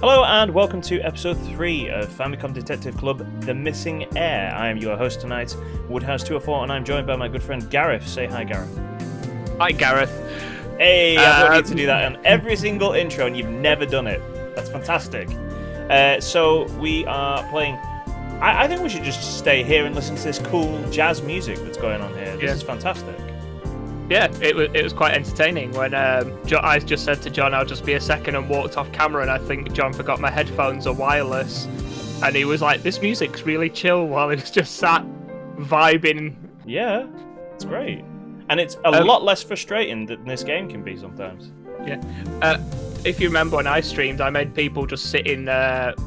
Hello and welcome to episode 3 of Famicom Detective Club, The Missing Heir. I am your host tonight, Woodhouse204, and I'm joined by my good friend Gareth. Say hi, Gareth. Hi, Gareth. Hey, I want you to do that on every single intro, and you've never done it. That's fantastic. So we are playing... I think we should just stay here and listen to this cool jazz music that's going on here. This is fantastic. Yeah, it was quite entertaining when I just said to John, I'll just be a second, and walked off camera, and I think John forgot my headphones are wireless, and he was like, this music's really chill, while he was just sat vibing. Yeah, it's great. And it's a lot less frustrating than this game can be sometimes. Yeah. If you remember when I streamed, I made people just sit in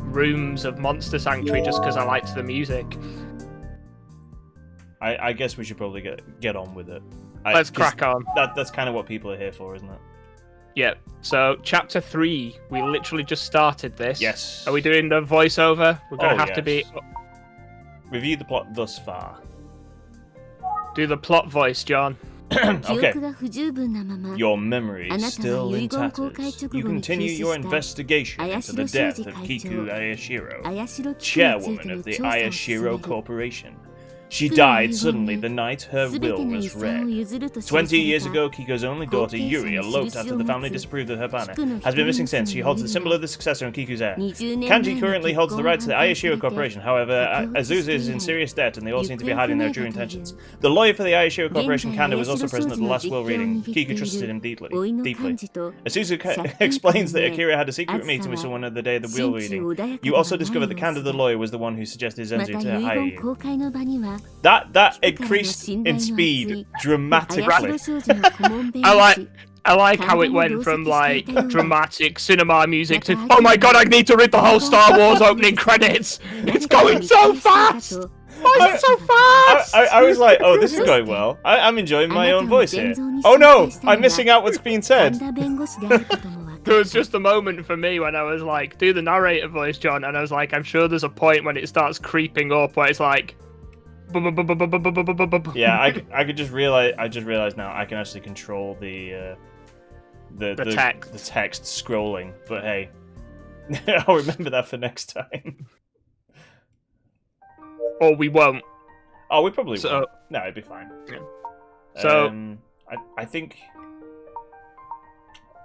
rooms of Monster Sanctuary just because I liked the music. I guess we should probably get on with it. Let's crack on. That's kind of what people are here for, isn't it? Yeah. So, Chapter 3, we literally just started this. Yes. Are we doing the voiceover? We're going to have to be... Review the plot thus far. Do the plot voice, John. Okay. Your memory is still in tatters. You continue your investigation into the death of Kiku Ayashiro, chairwoman of the Ayashiro Corporation. She died suddenly the night her will was read. 20 years ago, Kiko's only daughter, Yuri, eloped after the family disapproved of her banner. Has been missing since. She holds the symbol of the successor in Kiku's heir. Kanji currently holds the rights to the Ayashiro Corporation. However, Azusa is in serious debt and they all seem to be hiding their true intentions. The lawyer for the Ayashiro Corporation, Kanda, was also present at the last will reading. Kiku trusted him deeply. Azusa explains that Akira had a secret meeting with someone at the day of the will reading. You also discover that Kanda the lawyer was the one who suggested Zenzu to hire you. That increased in speed dramatically. I like how it went from like dramatic cinema music to oh my god, I need to read the whole Star Wars opening credits. It's going so fast. Why is it so fast? I was like, oh, this is going well. I'm enjoying my own voice here. Oh no, I'm missing out what's being said. There was just a moment for me when I was like, do the narrator voice, John, and I was like, I'm sure there's a point when it starts creeping up where it's like. Yeah, I could just realize. I just realized now I can actually control the text scrolling. But hey, I'll remember that for next time. Or we won't. Oh, we probably won't. No, it'd be fine. Yeah. So I think.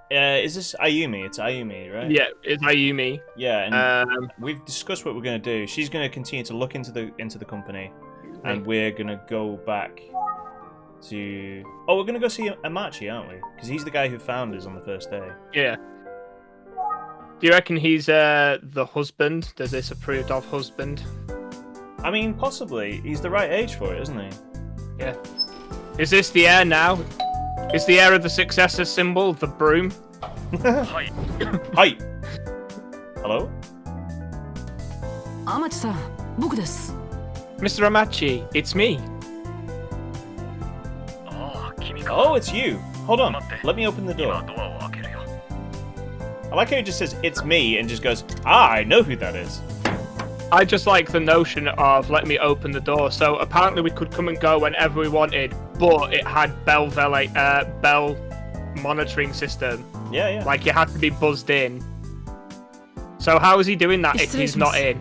Is this Ayumi? It's Ayumi, right? Yeah, it's Ayumi. Yeah, and we've discussed what we're going to do. She's going to continue to look into the company. And we're gonna go back to... Oh, we're gonna go see Amachi, aren't we? Because he's the guy who found us on the first day. Yeah. Do you reckon he's the husband? Does this approved of husband? I mean, possibly. He's the right age for it, isn't he? Yeah. Is this the heir now? Is the heir of the successor symbol the broom? Hi. Hi. Hello? Amachi-san, boku desu. Mr. Amachi, it's me. Oh, it's you. Hold on. Let me open the door. I like how he just says, it's me, and just goes, I know who that is. I just like the notion of let me open the door. So apparently we could come and go whenever we wanted, but it had bell monitoring system. Yeah. Like you had to be buzzed in. So how is he doing that if he's not in?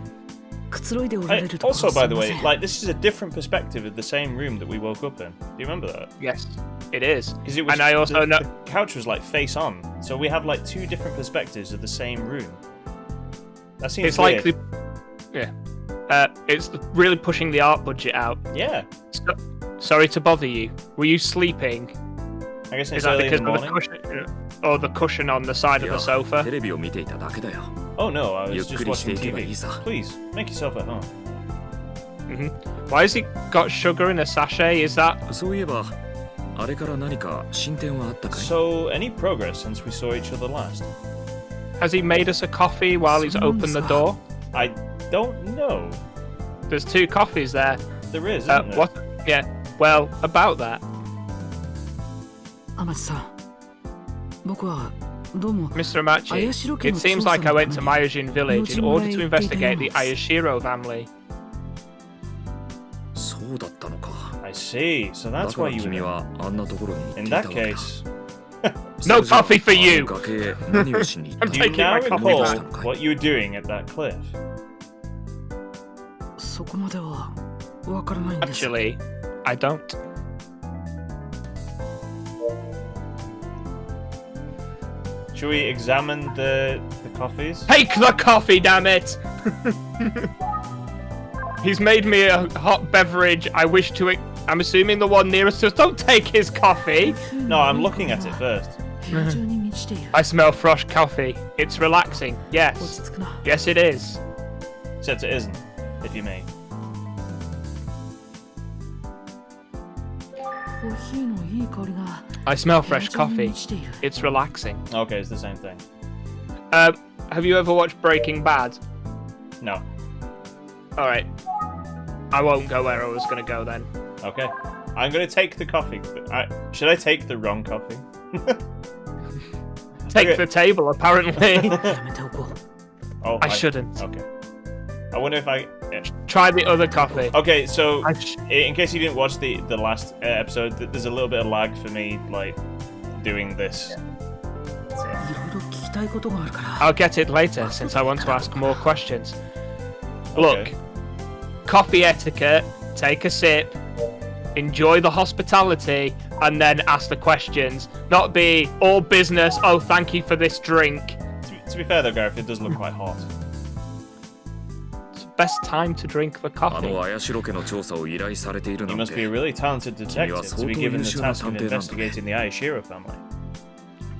Also, by the way, like this is a different perspective of the same room that we woke up in. Do you remember that? Yes, it is. Because it was, and I also know the couch was like face on, so we have like two different perspectives of the same room. That seems weird. It's really pushing the art budget out. Yeah. Sorry to bother you. Were you sleeping? I guess it's early because in the of morning. The cushion on the side of the sofa? Oh no, I was just watching TV. Please, make yourself at home. Why has he got sugar in a sachet? Is that... So, any progress since we saw each other last? Has he made us a coffee while he's opened the door? I don't know. There's 2 coffees there. There is, isn't there? What? Yeah, well, about that. Amachi-san, Mr. Amachi, it seems like I went to Myojin village in order to investigate the Ayashiro family. I see, so that's why you were... In that case... No coffee for you! I'm Do you taking now my coffee recall back. what you were doing at that cliff? Actually, I don't. Should we examine the coffees? Take the coffee, damn it! He's made me a hot beverage. I'm assuming the one nearest to us. Don't take his coffee! No, I'm looking at it first. I smell fresh coffee. It's relaxing. Yes. Yes, it is. Except it isn't, if you may. I smell fresh coffee. It's relaxing. Okay, it's the same thing. Have you ever watched Breaking Bad? No. Alright. I won't go where I was going to go then. Okay. I'm going to take the coffee. Should I take the wrong coffee? Take the table, apparently. Oh, I shouldn't. Okay. I wonder if I... Yeah. Try the other coffee. Okay, so in case you didn't watch the last episode, there's a little bit of lag for me, like, doing this. I'll get it later, since I want to ask more questions. Look, coffee etiquette, take a sip, enjoy the hospitality, and then ask the questions. Not be all business, oh, thank you for this drink. To be fair though, Gareth, it does look quite hot. It's the best time to drink the coffee. You must be a really talented detective to be given the task of investigating the Ayashiro family.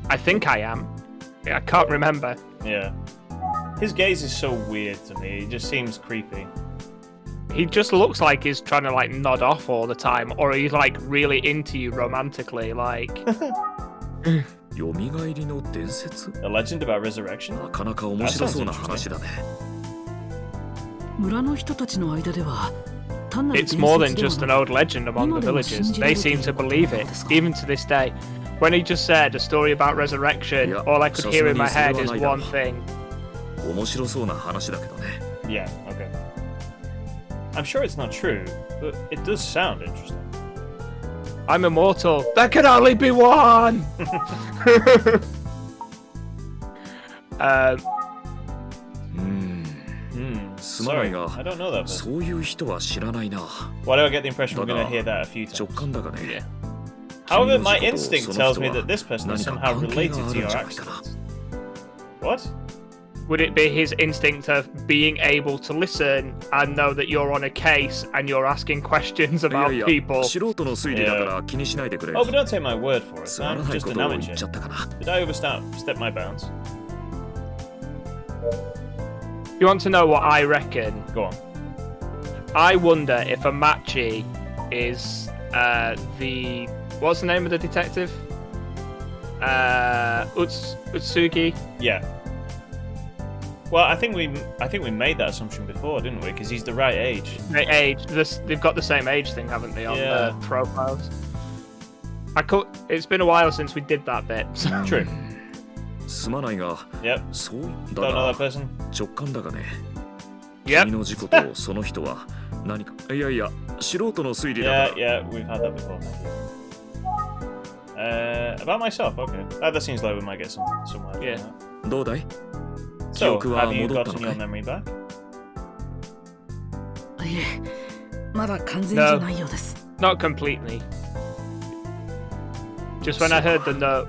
I think I am. I can't remember. Yeah. His gaze is so weird to me, it just seems creepy. He just looks like he's trying to, like, nod off all the time, or he's, like, really into you romantically, like... A legend about resurrection? That sounds interesting. It's more than just an old legend among the villagers. They seem to believe it, even to this day. When he just said a story about resurrection, all I could hear in my head is one thing. Yeah, okay. I'm sure it's not true, but it does sound interesting. I'm immortal. There can only be one! Sorry, I don't know that person. Why do I get the impression we're going to hear that a few times? Yeah. However, my instinct tells me that this person is somehow related to your accident. What? Would it be his instinct of being able to listen and know that you're on a case and you're asking questions about people? Yeah. Oh, but don't take my word for it. I'm just an amateur. Did I overstep my bounds? You want to know what I reckon? Go on. I wonder if Amachi is the... What's the name of the detective? Utsugi? Yeah. Well, I think we made that assumption before, didn't we? Because he's the right age. They've got the same age thing, haven't they, on their profiles? It's been a while since we did that bit. True. Yep. Don't know that person? Yep. Yeah, we've had that before, thank you. About myself, okay. That seems like we might get somewhere. Yeah. So, have you gotten your memory back? No, not completely. Just when I heard the note,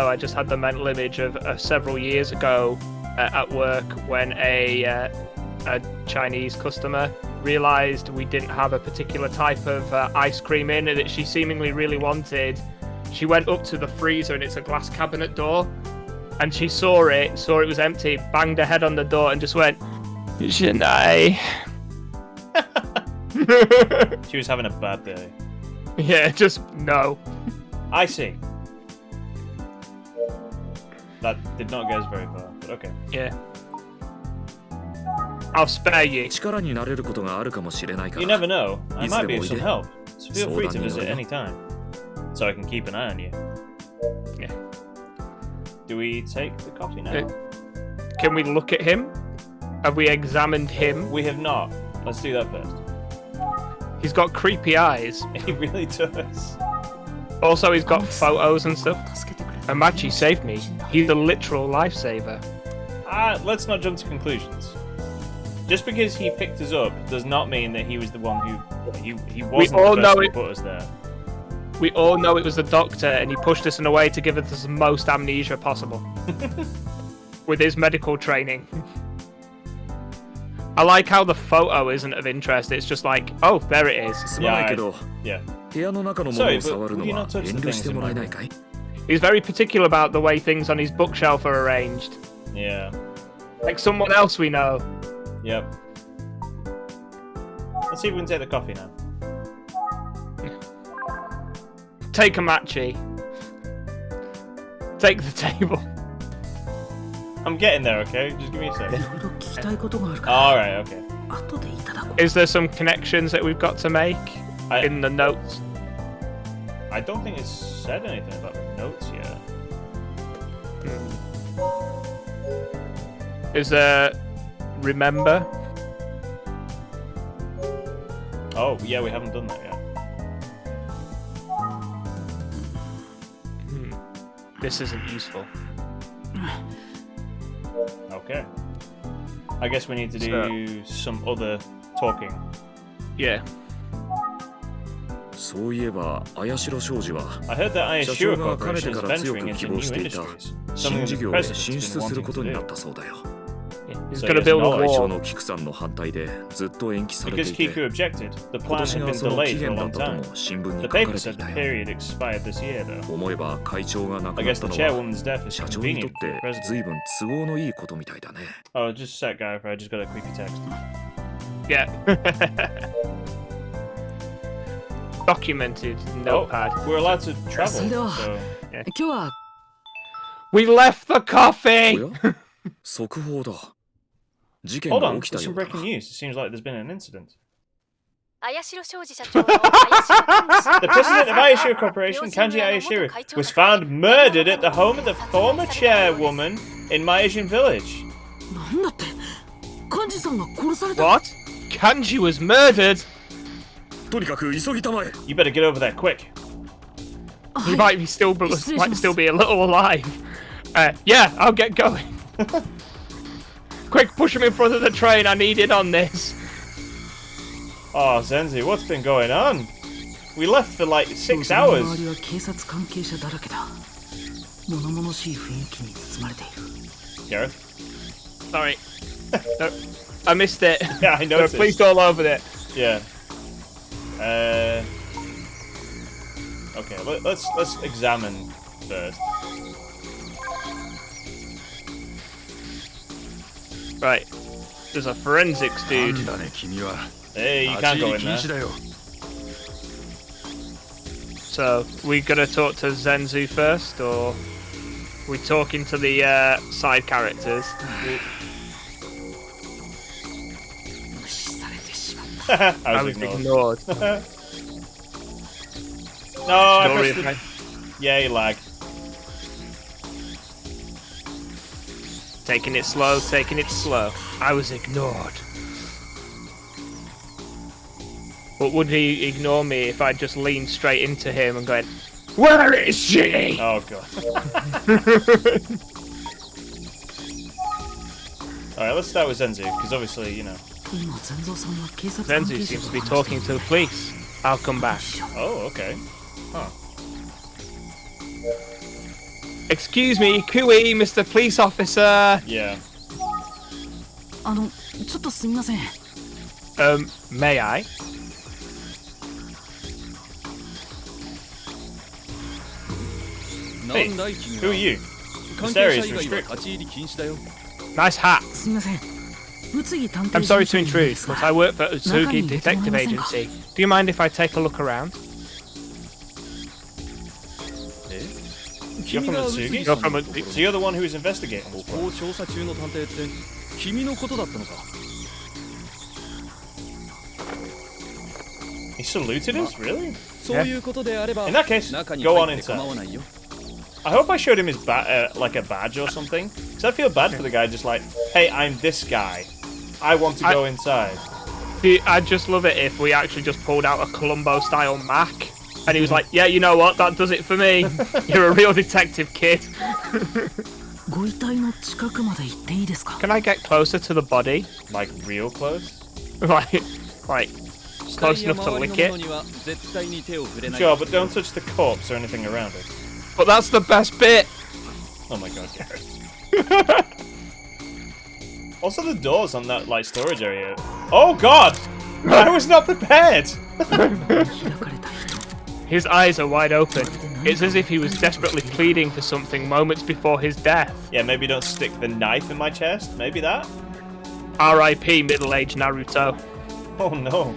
I just had the mental image of several years ago at work when a Chinese customer realised we didn't have a particular type of ice cream in that she seemingly really wanted. She went up to the freezer and it's a glass cabinet door, and she saw it was empty, banged her head on the door and just went, "Shinai." She was having a bad day. Yeah, just no. I see. That did not get us very far, but okay. Yeah. I'll spare you. You never know. I might be of some help. So feel free to visit any time. So I can keep an eye on you. Yeah. Do we take the coffee now? Can we look at him? Have we examined him? We have not. Let's do that first. He's got creepy eyes. He really does. Also, he's got photos and stuff. Amachi saved me. He's a literal lifesaver. Let's not jump to conclusions. Just because he picked us up does not mean that he was the one who... He wasn't the person who put us there. We all know it was the doctor, and he pushed us in a way to give us the most amnesia possible. With his medical training. I like how the photo isn't of interest, it's just like, oh, there it is. Yeah. Sorry, but would you not touch the things in my room? He's very particular about the way things on his bookshelf are arranged. Yeah. Like someone else we know. Yep. Let's see if we can take the coffee now. Take Amachi. Take the table. I'm getting there, okay? Just give me a second. Alright, okay. Is there some connections that we've got to make in the notes? I don't think it's said anything about the notes yet. Is there... Remember? Oh, yeah, we haven't done that yet. This isn't useful. Okay. I guess we need to do some other talking. Yeah. I heard that Ayashiro Corporation is venturing into new industries. Something the president's been wanting to do. He's going to build a wall. Because Kiku objected, the plan had been delayed for a long time. The paper said the period expired this year, though. I guess the chairwoman's death is convenient for the president. Oh, just a sec, guy. I just got a creepy text. Yeah. Documented notepad. Oh, we're allowed to travel, so... Yeah. We left the coffee! Hold on, there's some breaking news. It seems like there's been an incident. The president of Ayashiro Corporation, Kanji Ayashiro, was found murdered at the home of the former chairwoman in Maijin Village. What? Kanji was murdered? You better get over there quick. He might still be a little alive. Yeah, I'll get going. Quick, push him in front of the train. I need in on this. Oh, Zenzi, what's been going on? We left for like 6 hours. Gareth? Sorry. No, I missed it. Yeah, I noticed. Please all over it. Yeah. Okay, let's examine first. Right. There's a forensics dude. Hey, you can't go in there. So, we gonna talk to Zenzu first, or we talking to the side characters? I was ignored. No, I pressed the... Yay, lag. Taking it slow, taking it slow. I was ignored. But would he ignore me if I just leaned straight into him and going, "Where is she?" Oh god. Alright, let's start with Zenzu, because obviously, you know. Zenzu seems to be talking to the police. I'll come back. Oh, okay. Huh. Excuse me, Kui, Mr. Police Officer. Yeah. May I? Hey, who are you? This area is restricted. Nice hat. I'm sorry to intrude, but I work for Utsugi Detective Agency. Do you mind if I take a look around? You're from Utsugi? You're from Utsugi. So you're the one who is investigating this place. He saluted us? Really? Yeah. In that case, go on inside. I hope I showed him his like a badge or something. Because I feel bad for the guy just like, hey, I'm this guy. I want to go inside. I'd just love it if we actually just pulled out a Columbo-style Mac And he was like, yeah, you know what? That does it for me. You're a real detective, kid. Can I get closer to the body? Like real close? like close enough to lick it? Sure, but don't touch the corpse or anything around it. But that's the best bit. Oh my god, Gareth. Also the doors on that like storage area. Oh god! I was not prepared! His eyes are wide open. It's as if he was desperately pleading for something moments before his death. Yeah, maybe don't stick the knife in my chest. Maybe that? R.I.P. middle-aged Naruto. Oh no.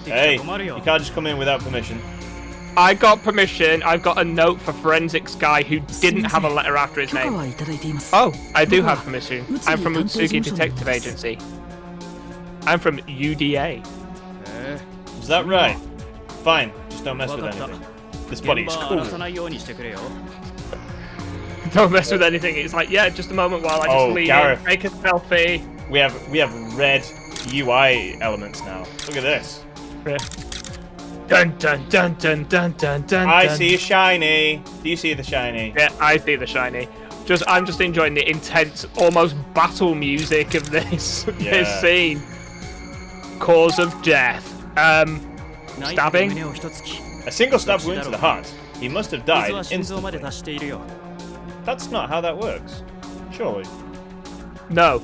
Hey, you can't just come in without permission. I got permission. I've got a note for forensics guy who didn't have a letter after his name. Oh, I do have permission. I'm from Utsugi Detective Agency. I'm from UDA. Is that right? Fine, just don't mess with anything. This body is cool. Don't mess with anything. It's like, yeah, just a moment while I just leave. Gareth. Make a selfie. We have red UI elements now. Look at this. Yeah. Dun dun dun dun dun dun dun. I see a shiny. Do you see the shiny? Yeah, I see the shiny. I'm just enjoying the intense, almost battle music of this this scene. Cause of death. Stabbing. A single stab wound to the heart. He must have died instantly. That's not how that works. Surely. No.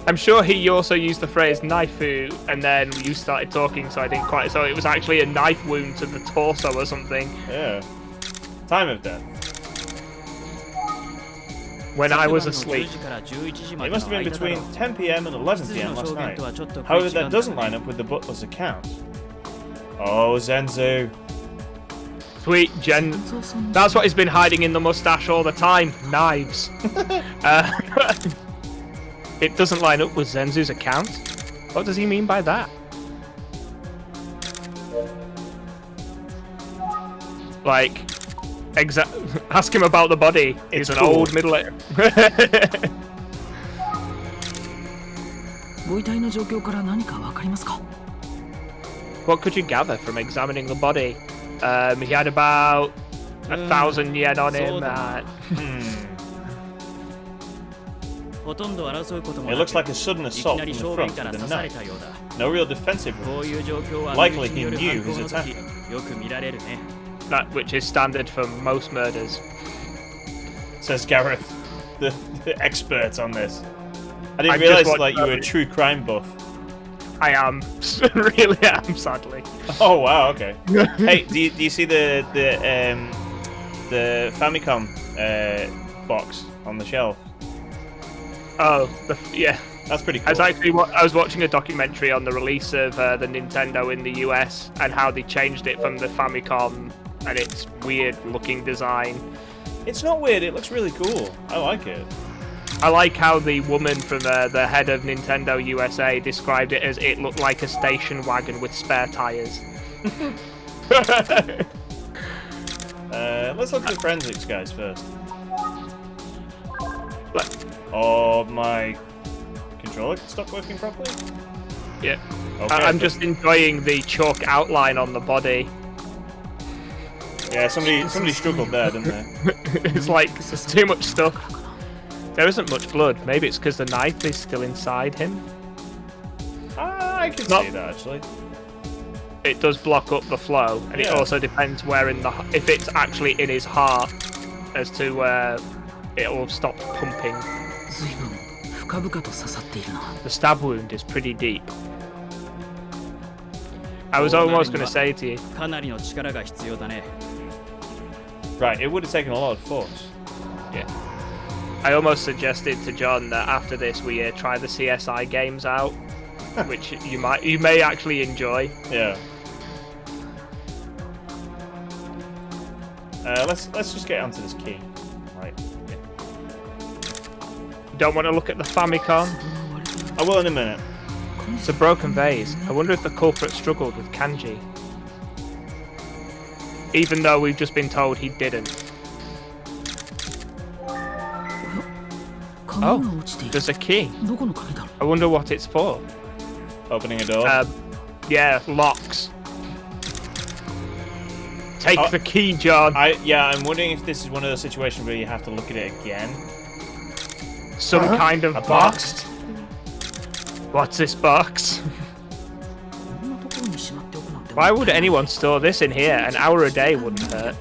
I'm sure he also used the phrase knifeu, and then you started talking, so I didn't quite. So it was actually a knife wound to the torso or something. Yeah. Time of death. When I was asleep. It must have been between 10 PM and 11 PM last night. However, that doesn't line up with the butler's account. Oh, Zenzu. Sweet, That's what he's been hiding in the mustache all the time. Knives. It doesn't line up with Zenzu's account? What does he mean by that? Like, ask him about the body. He's an old middle-aged... What could you gather from examining the body? He had about 1,000 yen on him. It looks like a sudden assault from the front with a knife. No real defensive moves. Likely he knew his attacker. That which is standard for most murders. Says Gareth, the expert on this. I didn't realise that you were a true crime buff. I am. Really am, sadly. Oh wow, okay. Hey, do you see the Famicom box on the shelf? Oh, yeah. That's pretty cool. I was watching a documentary on the release of the Nintendo in the US and how they changed it from the Famicom and its weird-looking design. It's not weird. It looks really cool. I like it. I like how the woman from the head of Nintendo USA described it as it looked like a station wagon with spare tires. Let's look at the forensics guys first. Oh, my controller stopped working properly? Yeah. Okay, I'm just enjoying the chalk outline on the body. Yeah, somebody struggled there, didn't they? It's like, there's too much stuff. There isn't much blood. Maybe it's because the knife is still inside him. I can see that, actually. It does block up the flow, and it also depends where if it's actually in his heart as to where it will have stopped pumping. The stab wound is pretty deep. I was almost going to say to you. Right, it would have taken a lot of force. Yeah. I almost suggested to John that after this we try the CSI games out, which you may actually enjoy. Yeah. Let's just get onto this key. Right. Yeah. You don't want to look at the Famicom? I will in a minute. It's a broken vase. I wonder if the culprit struggled with kanji. Even though we've just been told he didn't. Oh, there's a key. I wonder what it's for. Opening a door? Yeah, locks. Take the key, John. I'm wondering if this is one of those situations where you have to look at it again. Some kind of box. What's this box? Why would anyone store this in here? An hour a day wouldn't hurt.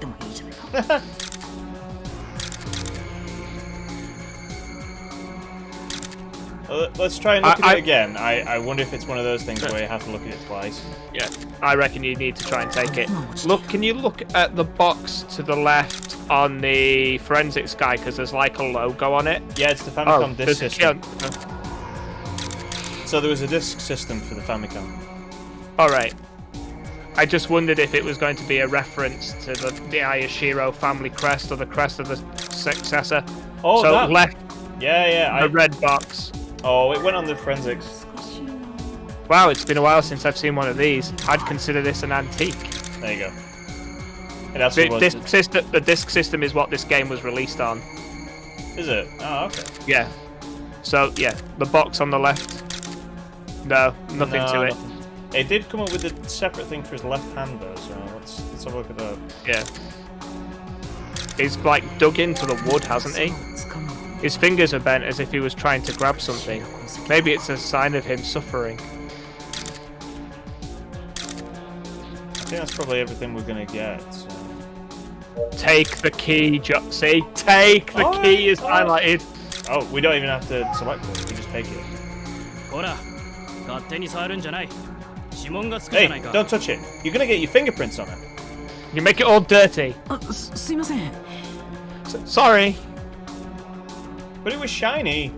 Let's try and look at it again. I wonder if it's one of those things where you have to look at it twice. Yeah, I reckon you need to try and take it. Look, can you look at the box to the left on the forensics guy? Because there's like a logo on it. Yeah, it's the Famicom disc system. So there was a disc system for the Famicom. Alright. I just wondered if it was going to be a reference to the Ayashiro family crest or the crest of the successor. Oh, so that. Left. Yeah. The red box. Oh, it went on the forensics. Wow, it's been a while since I've seen one of these. I'd consider this an antique. There you go. The disc system is what this game was released on. Is it? Oh, okay. Yeah. So, yeah, the box on the left. No, nothing to it. Nothing. It did come up with a separate thing for his left hand, though, so let's have a look at that. Yeah. He's, like, dug into the wood, hasn't he? His fingers are bent as if he was trying to grab something. Maybe it's a sign of him suffering. I think that's probably everything we're gonna get. So. Take the key, see? Take the key is highlighted. Oh, we don't even have to select it. We just take it. Hey, don't touch it. You're gonna get your fingerprints on it. You make it all dirty. Sorry. But it was shiny.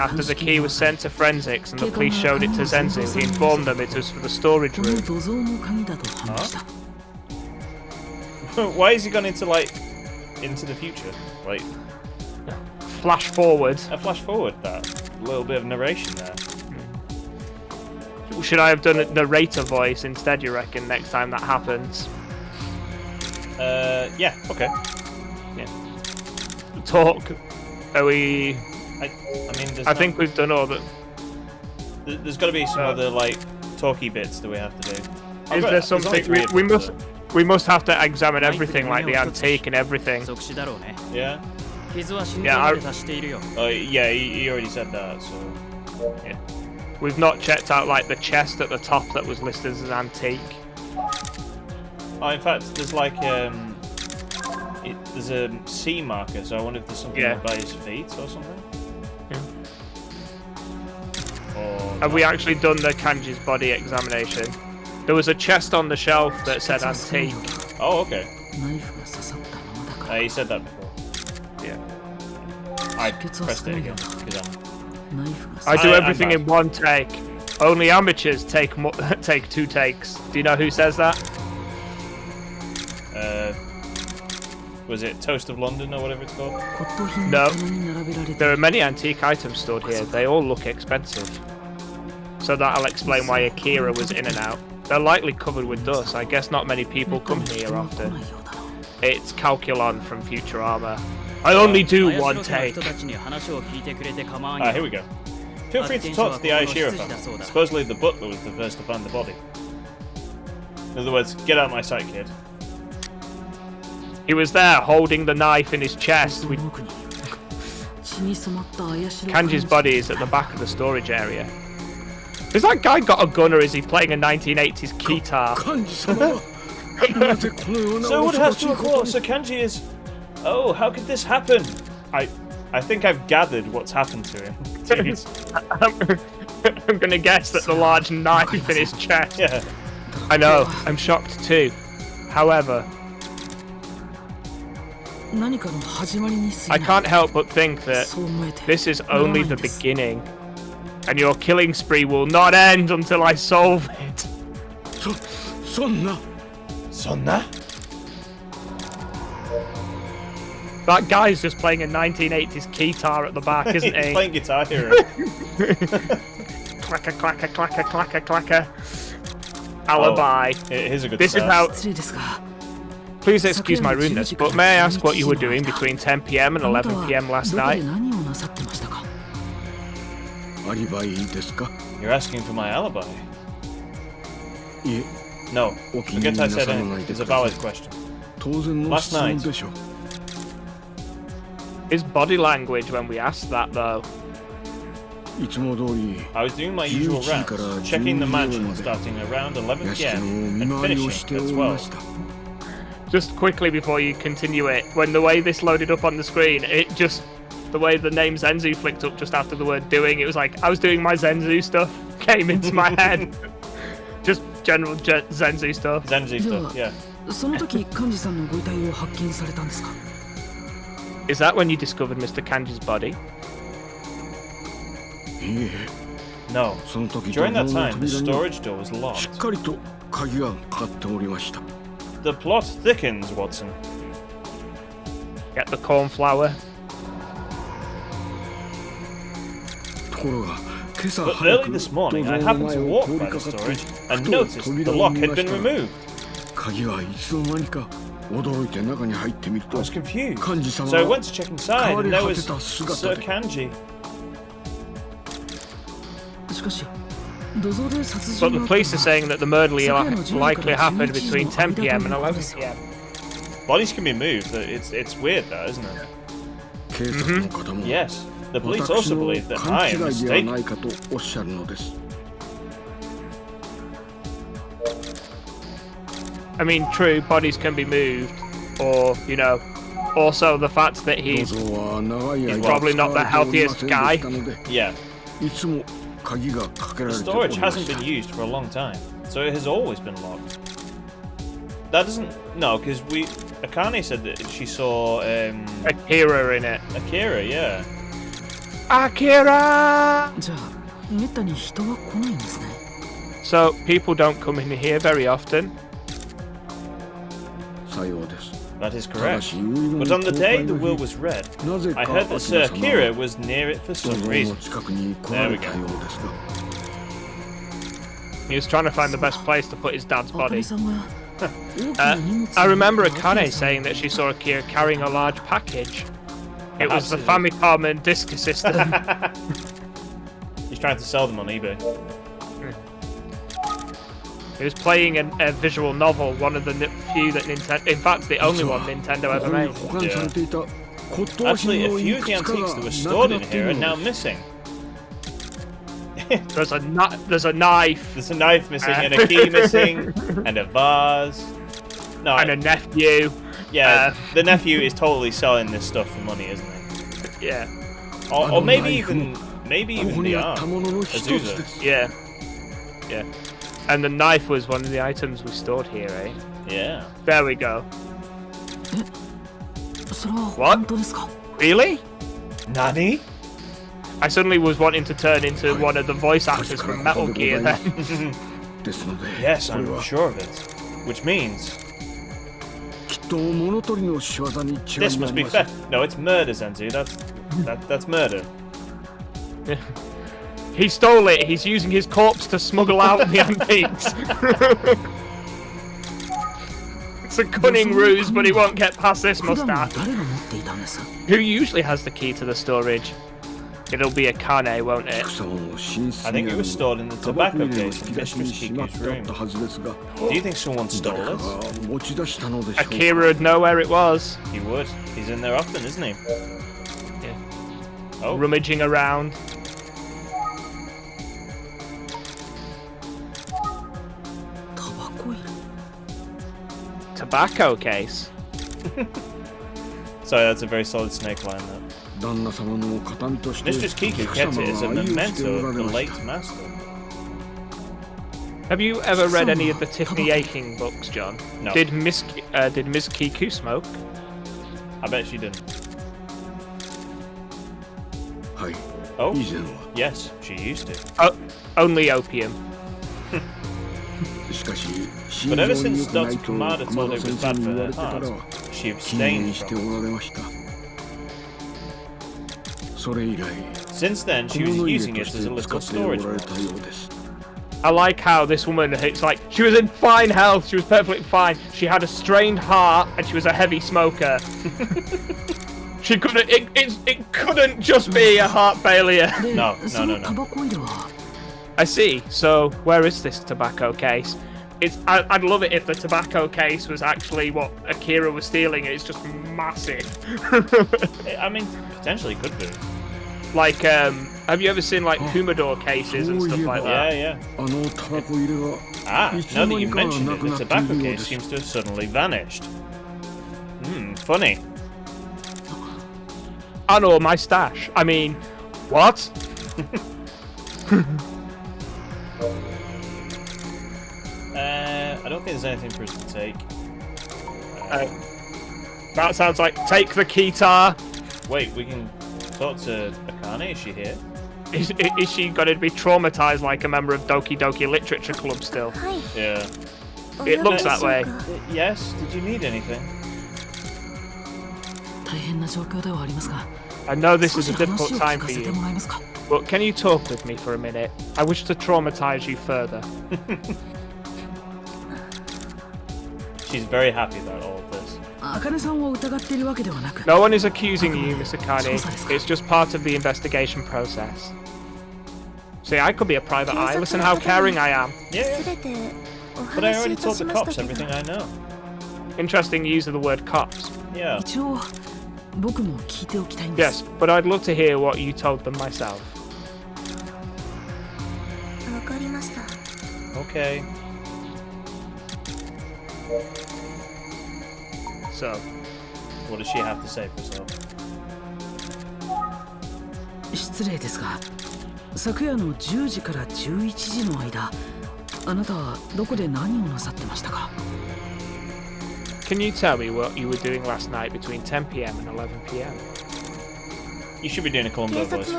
After the key was sent to forensics and the police showed it to Zenzu, he informed them it was for the storage room. Huh? Why has he gone into the future? Like flash forward. A flash forward. That little bit of narration there. Should I have done a narrator voice instead? You reckon next time that happens? Yeah. Okay. Yeah. Talk. Are we? I mean, I think we've done all the. There's got to be some other talky bits that we have to do. Is there something we must have to examine everything, like the antique and everything? Yeah. Yeah. Oh yeah, he already said that. So. Yeah. We've not checked out the chest at the top that was listed as an antique. Oh, in fact, there's there's a C marker, so I wonder if there's something by his feet or something. Yeah. Or have we actually done the Kanji's body examination? There was a chest on the shelf that said antique. Oh, okay. He said that before. Yeah. I pressed it again because I do everything in one take. Only amateurs take 2 takes. Do you know who says that? Was it Toast of London or whatever it's called? No. There are many antique items stored here. They all look expensive. So that'll explain why Akira was in and out. They're likely covered with dust. I guess not many people come here often. It's Calculon from Futurama. I only do one take. Here we go. Feel free to talk to the Ayashiro family. Supposedly the butler was the first to find the body. In other words, get out of my sight, kid. He was there holding the knife in his chest. Kanji's body is at the back of the storage area. Has that guy got a gun or is he playing a 1980s guitar? So what has to occur? So Kanji is... Oh, how could this happen? I think I've gathered what's happened to him. I'm gonna guess that the large knife in his chest. Yeah. I know, I'm shocked too. However, I can't help but think that this is only the beginning, and your killing spree will not end until I solve it. Sonna? That guy's just playing a 1980s guitar at the back, isn't he? He's playing Guitar Hero. Clacker, clacker, clacker, clacker, clacker. Alibi. Here's a good This start. is how... Please excuse my rudeness, but may I ask what you were doing between 10 PM and 11 PM last night? You're asking for my alibi? No, forget I said anything. It's a valid question. Last night. His body language when we asked that, though. I was doing my usual rounds, checking the mansion starting around 11 PM and finishing at 12. Just quickly before you continue it, when the way this loaded up on the screen, the way the name Zenzu flicked up just after the word doing, it was like I was doing my Zenzu stuff, came into my head. Just general Zenzu stuff. Zenzu stuff, yeah. Is that when you discovered Mr. Kanji's body? No. During that time, the storage door was locked. The plot thickens, Watson. Get the cornflower. But early this morning, I happened to walk by the storage and noticed the lock had been removed. I was confused, so I went to check inside, and there was Sir Kanji. But the police are saying that the murder likely happened between 10 PM and 11 PM. Bodies can be moved. It's weird, though, isn't it? Mm-hmm. Yes. The police also believe that I am mistaken. I mean, true, bodies can be moved, or, you know, also the fact that he's probably not the healthiest guy. Yeah. The storage hasn't been used for a long time, so it has always been locked. That doesn't... No, because Akane said that she saw... Akira in it. Akira, yeah. Akira! So, people don't come in here very often. That is correct. But on the day the will was read, I heard that Sir Akira was near it for some reason. There we go. He was trying to find the best place to put his dad's body. I remember Akane saying that she saw Akira carrying a large package. It was the Famicom and disk system. He's trying to sell them on eBay. He was playing a visual novel, one of the few that Nintendo... In fact, the only one Nintendo ever made. Yeah. Actually, a few of the antiques that were stored in here are now missing. There's a knife. There's a knife missing, and a key missing, and a vase. No, and a nephew. Yeah, the nephew is totally selling this stuff for money, isn't he? Yeah. Or maybe even the arm. Azusa. Yeah. Yeah. And the knife was one of the items we stored here, eh? Yeah. There we go. What? Really? Nani? I suddenly was wanting to turn into one of the voice actors from Metal Gear then. Yes, I'm sure of it. Which means... This must be theft. No, it's murder, Zenzu. That's murder. He stole it. He's using his corpse to smuggle out the antiques. It's a cunning ruse, but he won't get past this mustache. Who usually has the key to the storage? It'll be Akane, won't it? I think it was stored in the tobacco case in Mistress Kiku's room. Do you think someone stole it? Akira would know where it was. He would. He's in there often, isn't he? Yeah. Oh. Rummaging around. Tobacco case. Sorry, that's a very solid snake line, though. Mistress Kiku kept it as a memento of the late master. Have you ever read any of the Tiffany Aching books, John? No. Did Miss Kiku smoke? I bet she didn't. Oh? Yes, she used to. Oh, only opium. But ever since Dr. Kumada told her it was bad for her heart, she abstained from it. Since then, she was using it as a little storage room. I like how this woman, it's like, she was in fine health, she was perfectly fine, she had a strained heart, and she was a heavy smoker. She couldn't, it couldn't just be a heart failure. No. I see, so where is this tobacco case? I'd love it if the tobacco case was actually what Akira was stealing. It's just massive. I mean, potentially could be. Like, have you ever seen like humidor cases and stuff like that? Yeah. Now that you've mentioned it, the tobacco case seems to have suddenly vanished. Funny. I know, my stash. I mean, what? I don't think there's anything for us to take. That sounds like take the guitar. Wait, we can talk to Akane. Is she here? Is she going to be traumatized like a member of Doki Doki Literature Club still? Yeah. It looks that way. Yes. Did you need anything? I know this is a difficult time for you, but can you talk with me for a minute? I wish to traumatize you further. She's very happy about all of this. No one is accusing you, Miss Akane. It's just part of the investigation process. See, I could be a private eye. Listen how caring I am. Yeah. But I already told the cops everything I know. Interesting use of the word cops. Yeah. Yes, but I'd love to hear what you told them myself. Okay. So, what does she have to say for herself? 失礼ですが、昨夜の10時から11時の間、あなたはどこで何をなさってましたか? Can you tell me what you were doing last night between 10 p.m. and 11 p.m.? You should be doing a Columbo voice.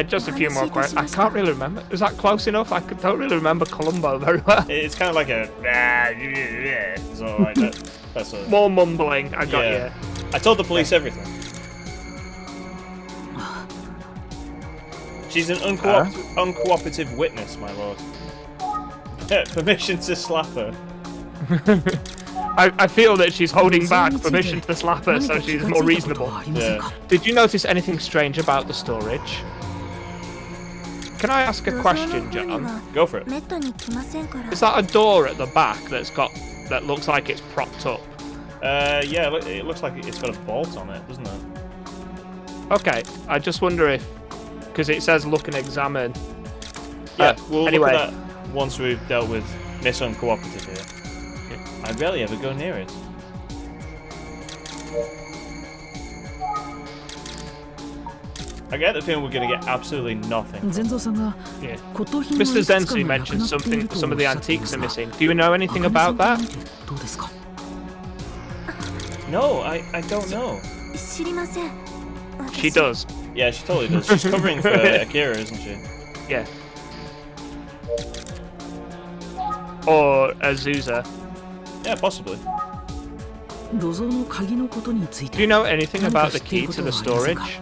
Just a few more questions. I can't really remember. Is that close enough? Don't really remember Columbo very well. It's kind of like a... So like that. That's a... More mumbling. I got you. I told the police everything. She's an uncooperative witness, my lord. Permission to slap her. I feel that she's holding back permission to slap her, so she's more reasonable. Yeah. Did you notice anything strange about the storage? Can I ask a question, John? Go for it. Is that a door at the back that looks like it's propped up? Yeah, it looks like it's got a bolt on it, doesn't it? Okay, I just wonder if... Because it says look and examine. Yeah, we'll anyway. look at that once we've dealt with Miss Uncooperative here. I rarely ever go near it. I get the feeling we're going to get absolutely nothing. Yeah. Mr. Zensu mentioned some of the antiques are missing. Do you know anything about that? No, I don't know. She does. Yeah, she totally does. She's covering for Akira, isn't she? Yeah. Or Azusa. Yeah, possibly. Do you know anything about the key to the storage?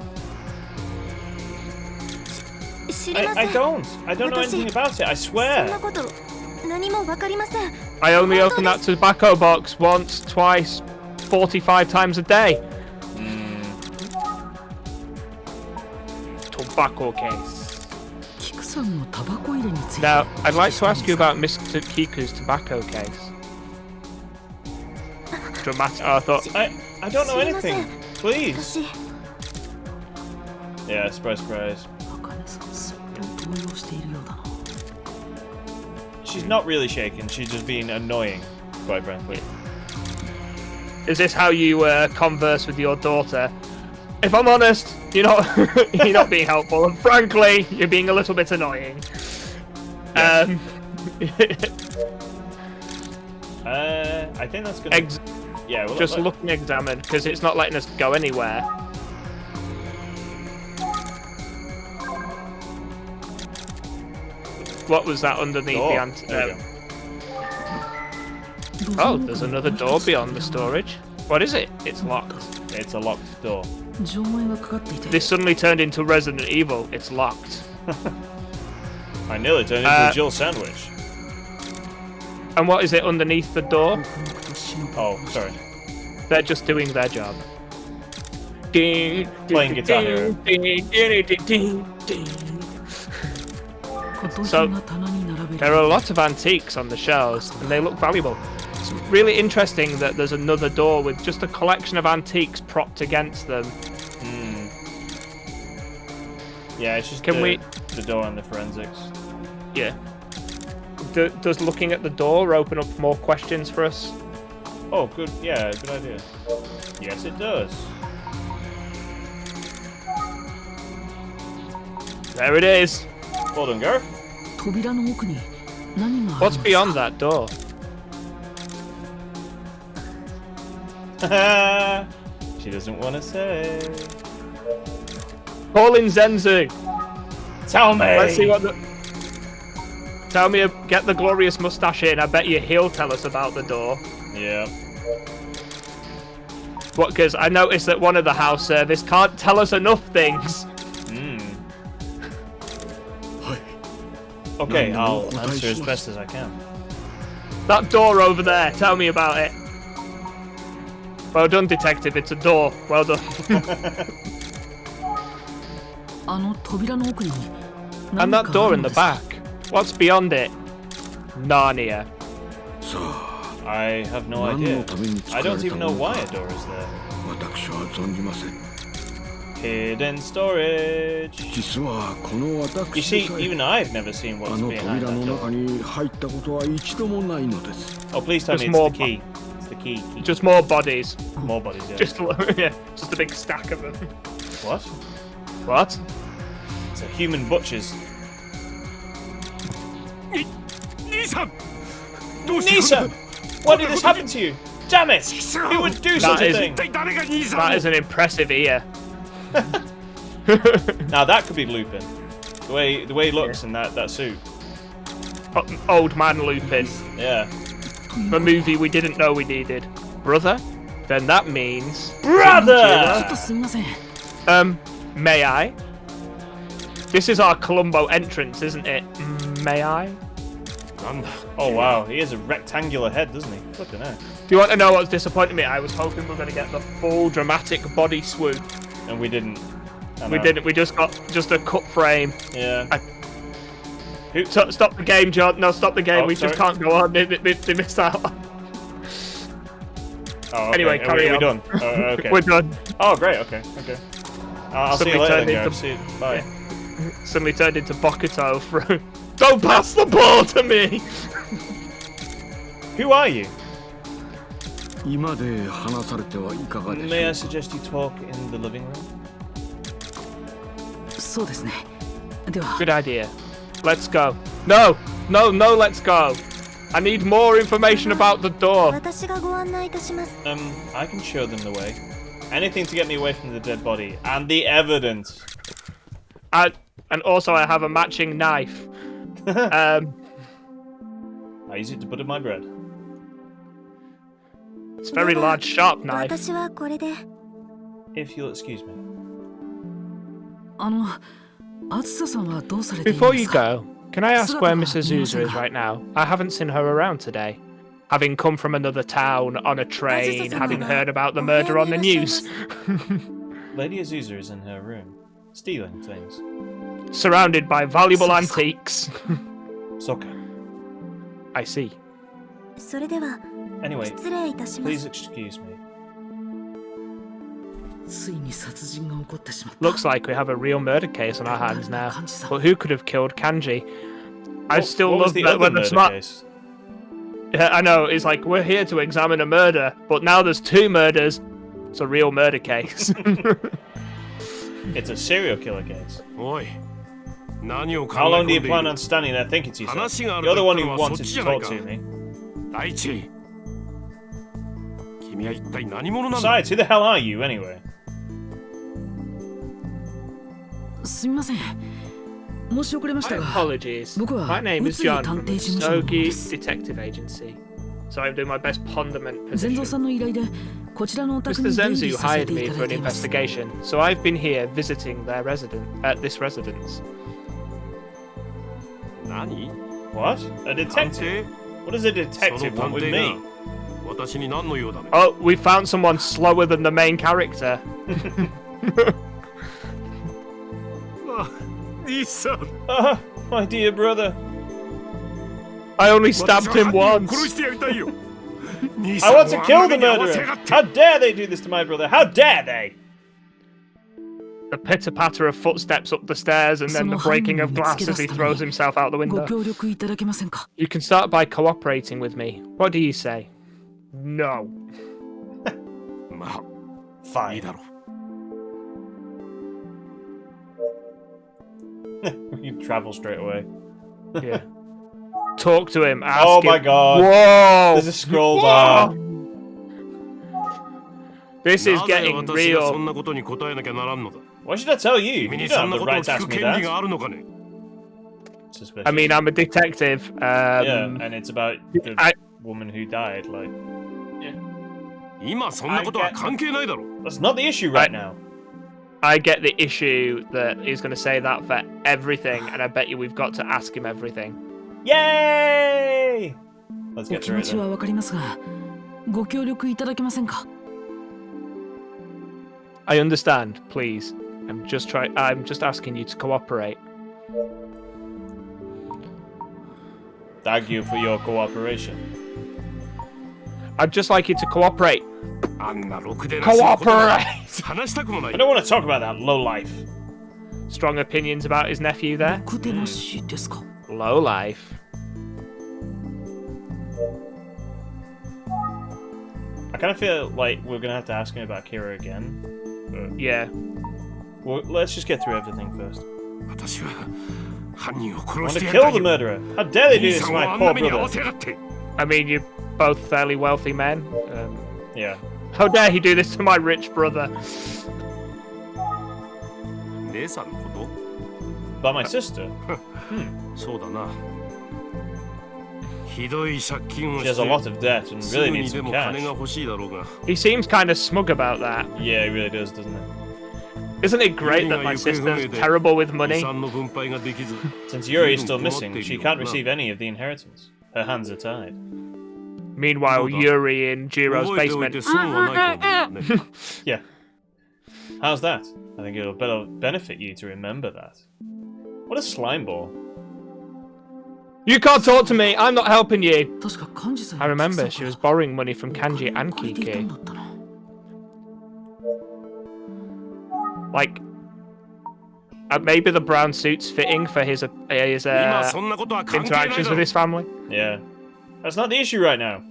I don't. I don't know anything about it, I swear. I only open that tobacco box once, twice, 45 times a day. Tobacco case. Now, I'd like to ask you about Mr. Kiku's tobacco case. Dramatic. Oh, I thought... I don't know anything. Please. Yeah, surprise, surprise. She's not really shaken. She's just being annoying, quite frankly. Is this how you converse with your daughter? If I'm honest, you're not being helpful, and frankly, you're being a little bit annoying. Yes. I think that's gonna. Yeah, we'll just look and examine because it's not letting us go anywhere. What was that underneath the Oh, there's another door beyond the storage. What is it? It's locked. It's a locked door. This suddenly turned into Resident Evil. It's locked. I nearly turned into a Jill sandwich. And what is it underneath the door? Oh, sorry. They're just doing their job. Playing Guitar Hero. So, There are a lot of antiques on the shelves, and they look valuable. It's really interesting that there's another door with just a collection of antiques propped against them. Yeah, it's just the door on the forensics. Yeah. Does looking at the door open up more questions for us? Oh, good. Yeah, good idea. Yes, it does. There it is. Well done, Gareth. What's beyond that door? She doesn't want to say. Call in Zenzu. Tell me. Let's see what the... Tell me, get the glorious mustache in. I bet you he'll tell us about the door. Yeah. What? Because I noticed that one of the house service can't tell us enough things. Okay, I'll answer as best as I can. That door over there. Tell me about it. Well done, detective. It's a door. Well done. And that door in the back. What's beyond it? Narnia. I have no idea. I don't even know why a door is there. Hidden storage. You see, even I've never seen what's behind that door. Oh, please tell me it's the key. It's the key. Just more bodies. More bodies, yeah. Just a big stack of them. What? What? It's a human butcher's. Nissan! Why did this happen to you? Damn it! Who would do such a thing? That is an impressive ear. Now that could be Lupin. The way he looks in that suit. Old man Lupin. Yeah. The movie we didn't know we needed. Brother? Then that means... Brother! May I? This is our Columbo entrance, isn't it? May I? Oh wow, he has a rectangular head, doesn't he? Flipping heck. Do you want to know what's disappointing me? I was hoping we were going to get the full dramatic body swoop. And we didn't. We didn't. We just got a cut frame. Yeah. Stop the game, John. No, stop the game. Oh, we sorry. just can't go on. They missed out. Oh, okay. Anyway, carry on. We're done. Okay. We're done. Oh, great. Okay. I'll see you later, then, Gareth. See you. Bye. Yeah. Suddenly turned into Bokuto through. Don't pass the ball to me! Who are you? 今で話されてはいかがでしょうか。 May I suggest you talk in the living room? そうですね。では。 Good idea. Let's go. No, let's go. I need more information about the door. 私がご案内いたします。I can show them the way. Anything to get me away from the dead body and the evidence. And also I have a matching knife. I use it to butter my bread. It's a very large, sharp knife. 私はこれで。 If you'll excuse me. あずささんはどうされているん Before で you すか？ go, can I ask where Mrs. Zuza is right now? I haven't seen her around today. Having come from another town on a train, having heard about the murder on the news. Lady Azusa is in her room, stealing things. Surrounded by valuable antiques. Soccer. I see. それでは Anyway, 失礼いたしま please す。 excuse me. ついに殺人が起こってしまった。 Looks like we have a real murder case on our hands now. But who could have killed Kanji? I still what was love the that other when the murder smart. case? Yeah, I know. It's like we're here to examine a murder, but now there's two murders. It's a real murder case. It's a serial killer case. おい、何を考え How 込 long ん do で you いる plan on standing there thinking to yourself? 話がある You're と the 言 one った who のはそ wanted っち to じゃない talk か。 to me. 第一、君は一体何者なんだ。 Besides, who the hell are you anyway? すみません。申し遅れまし My たが。 apologies. 僕は My name is 宇津井 John 探 from 偵 the 事務所の方で Stogie す。 Detective Agency. So I'm doing my best pondament 全蔵さ position. んの依頼でこちらのお宅 Mr. に出入 Zenzu りさせ hired てい me た for だい an ています。 investigation, so I've been here visiting this residence. 何？ What? A 探 detective? 偵？ What does a その detective 探 want with 偵 me? が私に何の用だね。 Oh, we found someone slower than the main character. 兄さん。 Ah, my dear brother. I only stabbed him once. I want to kill the murderer! How dare they do this to my brother? How dare they? The pitter-patter of footsteps up the stairs and then the breaking of glass as he throws himself out the window. You can start by cooperating with me. What do you say? No. Fine. You travel straight away. Yeah. Talk to him. Ask oh him. my god. Whoa! There's a scroll bar. This is getting real. Why should I tell you? You don't have the right to ask me that. Suspicious. I mean, I'm a detective. Yeah, and it's about the woman who died. Like, that's not the issue right now. I get the issue that he's going to say that for everything, and I bet you we've got to ask him everything. Yay! Let's get through it then. I understand, please. I'm just asking you to cooperate. Thank you for your cooperation. I'd just like you to cooperate. Cooperate! I don't want to talk about that lowlife. Strong opinions about his nephew there? Lowlife. I kind of feel like we're going to have to ask him about Kira again. But yeah. Well, let's just get through everything first. I want to kill the murderer. How dare they do this to my poor brother? I mean, you're both fairly wealthy men. Yeah. How dare he do this to my rich brother? About my sister? She has a lot of debt and really needs some cash. He seems kind of smug about that. Yeah, he really does, doesn't it? Isn't it great that my sister's terrible with money? Since Yuri is still missing, she can't receive any of the inheritance. Her hands are tied. Meanwhile, Yuri in Jiro's basement. Yeah. How's that? I think it'll better benefit you to remember that. What a slime ball. You can't talk to me! I'm not helping you! I remember she was borrowing money from Kanji and Kiki. Like, maybe the brown suit's fitting for his interactions with his family. Yeah. That's not the issue right now.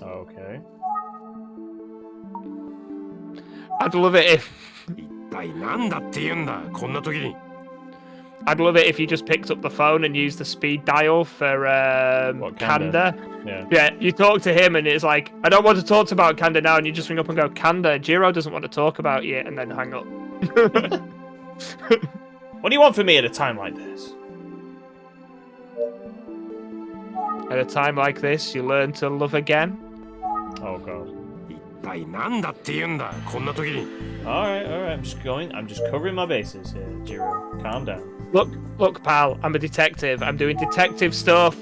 Okay. I'd love it if you just picked up the phone and used the speed dial for Kanda. Yeah, you talk to him and it's like, I don't want to talk about Kanda now, and you just ring up and go, Kanda, Jiro doesn't want to talk about you, and then hang up. What do you want from me at a time like this? At a time like this, you learn to love again. Oh god. Alright, I'm just covering my bases here, Jiro. Calm down. Look, pal, I'm a detective. I'm doing detective stuff.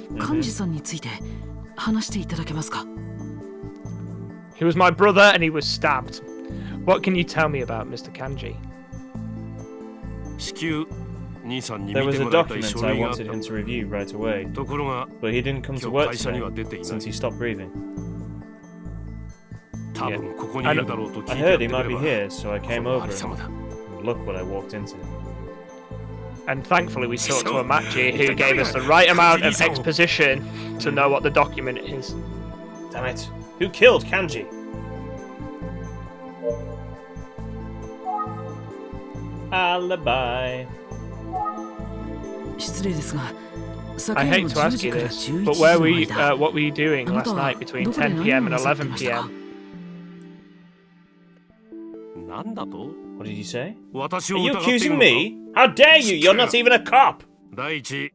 He was my brother and he was stabbed. What can you tell me about Mr. Kanji? There was a document I wanted him to review right away, but he didn't come to work today since he stopped breathing. Yeah. I heard he might be here, so I came over and look what I walked into. And thankfully we talked to a Machi who gave us the right amount of exposition to know what the document is. Damn it. Who killed Kanji? Alibi. I hate to ask you this, but what were you doing last night between 10 PM and 11 PM? What did you say? Are you accusing me? How dare you? You're not even a cop! It's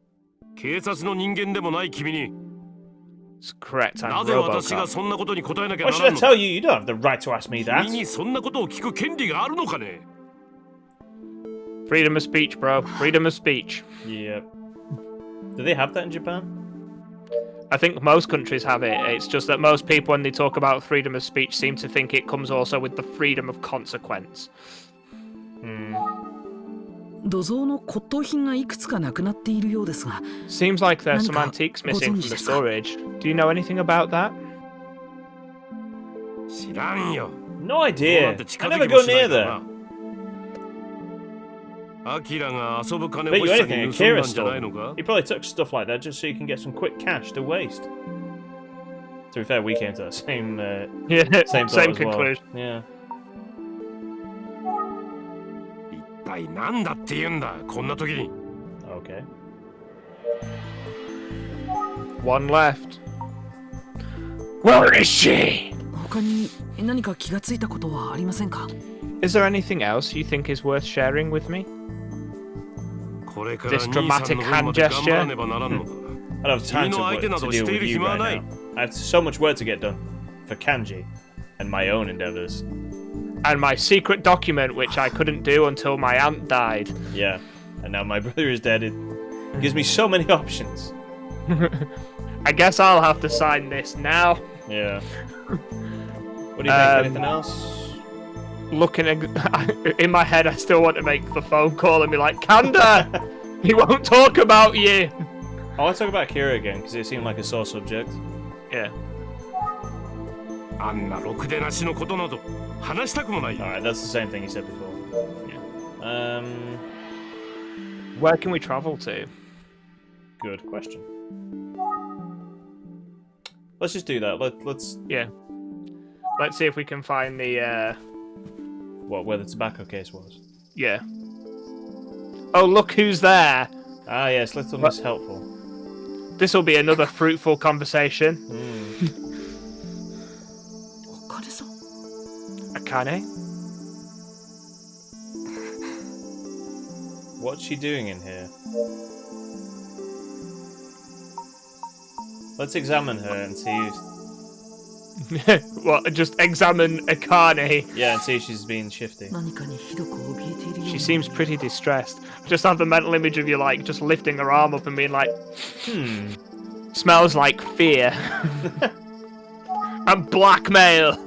correct, I'm Robocop. What should I tell you? You don't have the right to ask me that. Freedom of speech, bro. Freedom of speech. Yep. Do they have that in Japan? I think most countries have it. It's just that most people, when they talk about freedom of speech, seem to think it comes also with the freedom of consequence. 土蔵の骨董品がいくつかなくなっているようですが。 Seems like there's some 何か antiques ご missing 存 from 知 the ですか？ storage. Do you know anything about that? 知らんよ。 No そうな idea. んて近 I づ never きも go しない near から there. な。アキラが遊ぶ金 Bet 欲 you しさに anything, 盗んだ Akira んじゃない stole の them. か？ He probably took stuff like that just so he can get some quick cash to waste. To be fair, we came to that same Yeah, same thought same as well. conclusion. Yeah. 一体なんだって言うんだ、こんな時に。 Okay. One left. Where is she? 他に何か気がついたことはありませんか？ Is there anything else you think is worth sharing with me? これから This 兄さん dramatic の分 hand まで頑張ら gesture. ねばならんのか。 I don't have time to, 君の相手な to ど deal してい with る you 暇は right ない。 now. I have so much work to get done for Kanji and my own endeavors. And my secret document, which I couldn't do until my aunt died. Yeah. And now my brother is dead. It gives me so many options. I guess I'll have to sign this now. Yeah. What do you think? Anything else? Looking in my head, I still want to make the phone call and be like, Kanda, he won't talk about you. I want to talk about Kira again because it seemed like a sore subject. Yeah. あんなろくでなしのことなど話したくもないよ。 Alright, that's the same thing you said before. Yeah. Where can we travel to? Good question. Let's just do that. Let's... Yeah. Let's see if we can find the, What, where the tobacco case was? yeah. Oh, look who's there. Ah, yes, little Miss Helpful. This will be another fruitful conversation. Mm. お金さん。 Akane? What's she doing in here? Let's examine her and see if... What, just examine Akane? Yeah, and see if she's being shifty. 何かにひどく怯えているような。 She seems pretty distressed. Just have the mental image of you, like, just lifting her arm up and being like, smells like fear. And blackmail.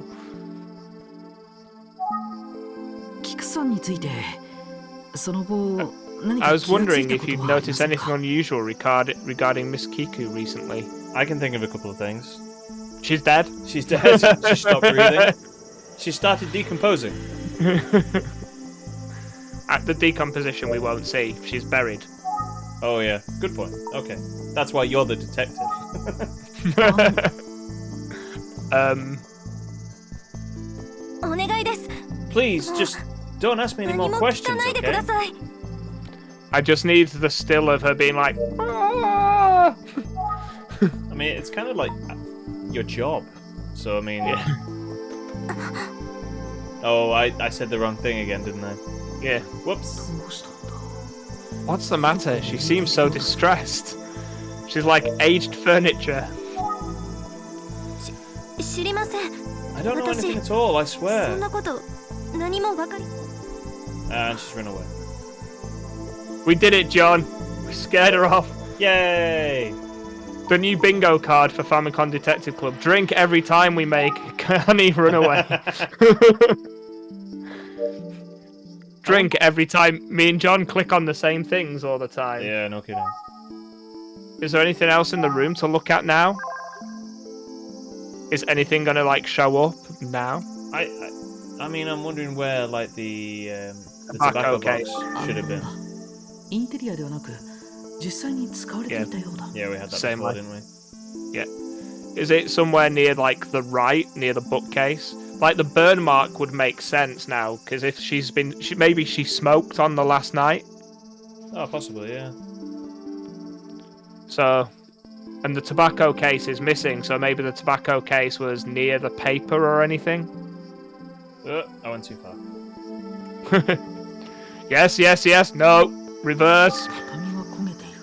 キクさんについてその後何 I か was 気がつい wondering た if こと you'd はありま noticed せん anything か？ unusual regarding Miss Kiku recently. I can think of a couple of things. She's dead. She's dead. She stopped breathing. She started decomposing. At the decomposition we won't see. She's buried. Oh yeah, good point. Okay, that's why you're the detective.お願いです。 Please, just don't ask me any 何 more も聞か questions, ないでくだ okay? さい。 I just need the still of her being like, "Ah!" I mean, it's kind of like your job. So I mean, oh, I said the wrong thing again, didn't I? Yeah. Whoops. どうしたんだ？ What's the matter? She seems so distressed. She's like aged furniture. 知りません。 I don't know anything at all. I そん swear. なこと何もわかり。 And she's run away. We did it, John. We scared her off. Yay! The new bingo card for Famicom Detective Club. Drink every time we make Kani run away. Drink every time me and John click on the same things all the time. Yeah, no kidding. Is there anything else in the room to look at now? Is anything gonna like show up now? I mean, I'm wondering where like the Tobacco tobacco case. box should have been. インテリアではなく実際に使われていたようだ。 Yeah, we had that Same before, way. didn't we? Yeah. Is it somewhere near like the right, near the bookcase? Like the burn mark would make sense now, because if maybe she smoked on the last night. Oh, possibly, yeah. So, and the tobacco case is missing, so maybe the tobacco case was near the paper or anything. I went too far. Yes, yes, yes. No, reverse. 畳は焦げている。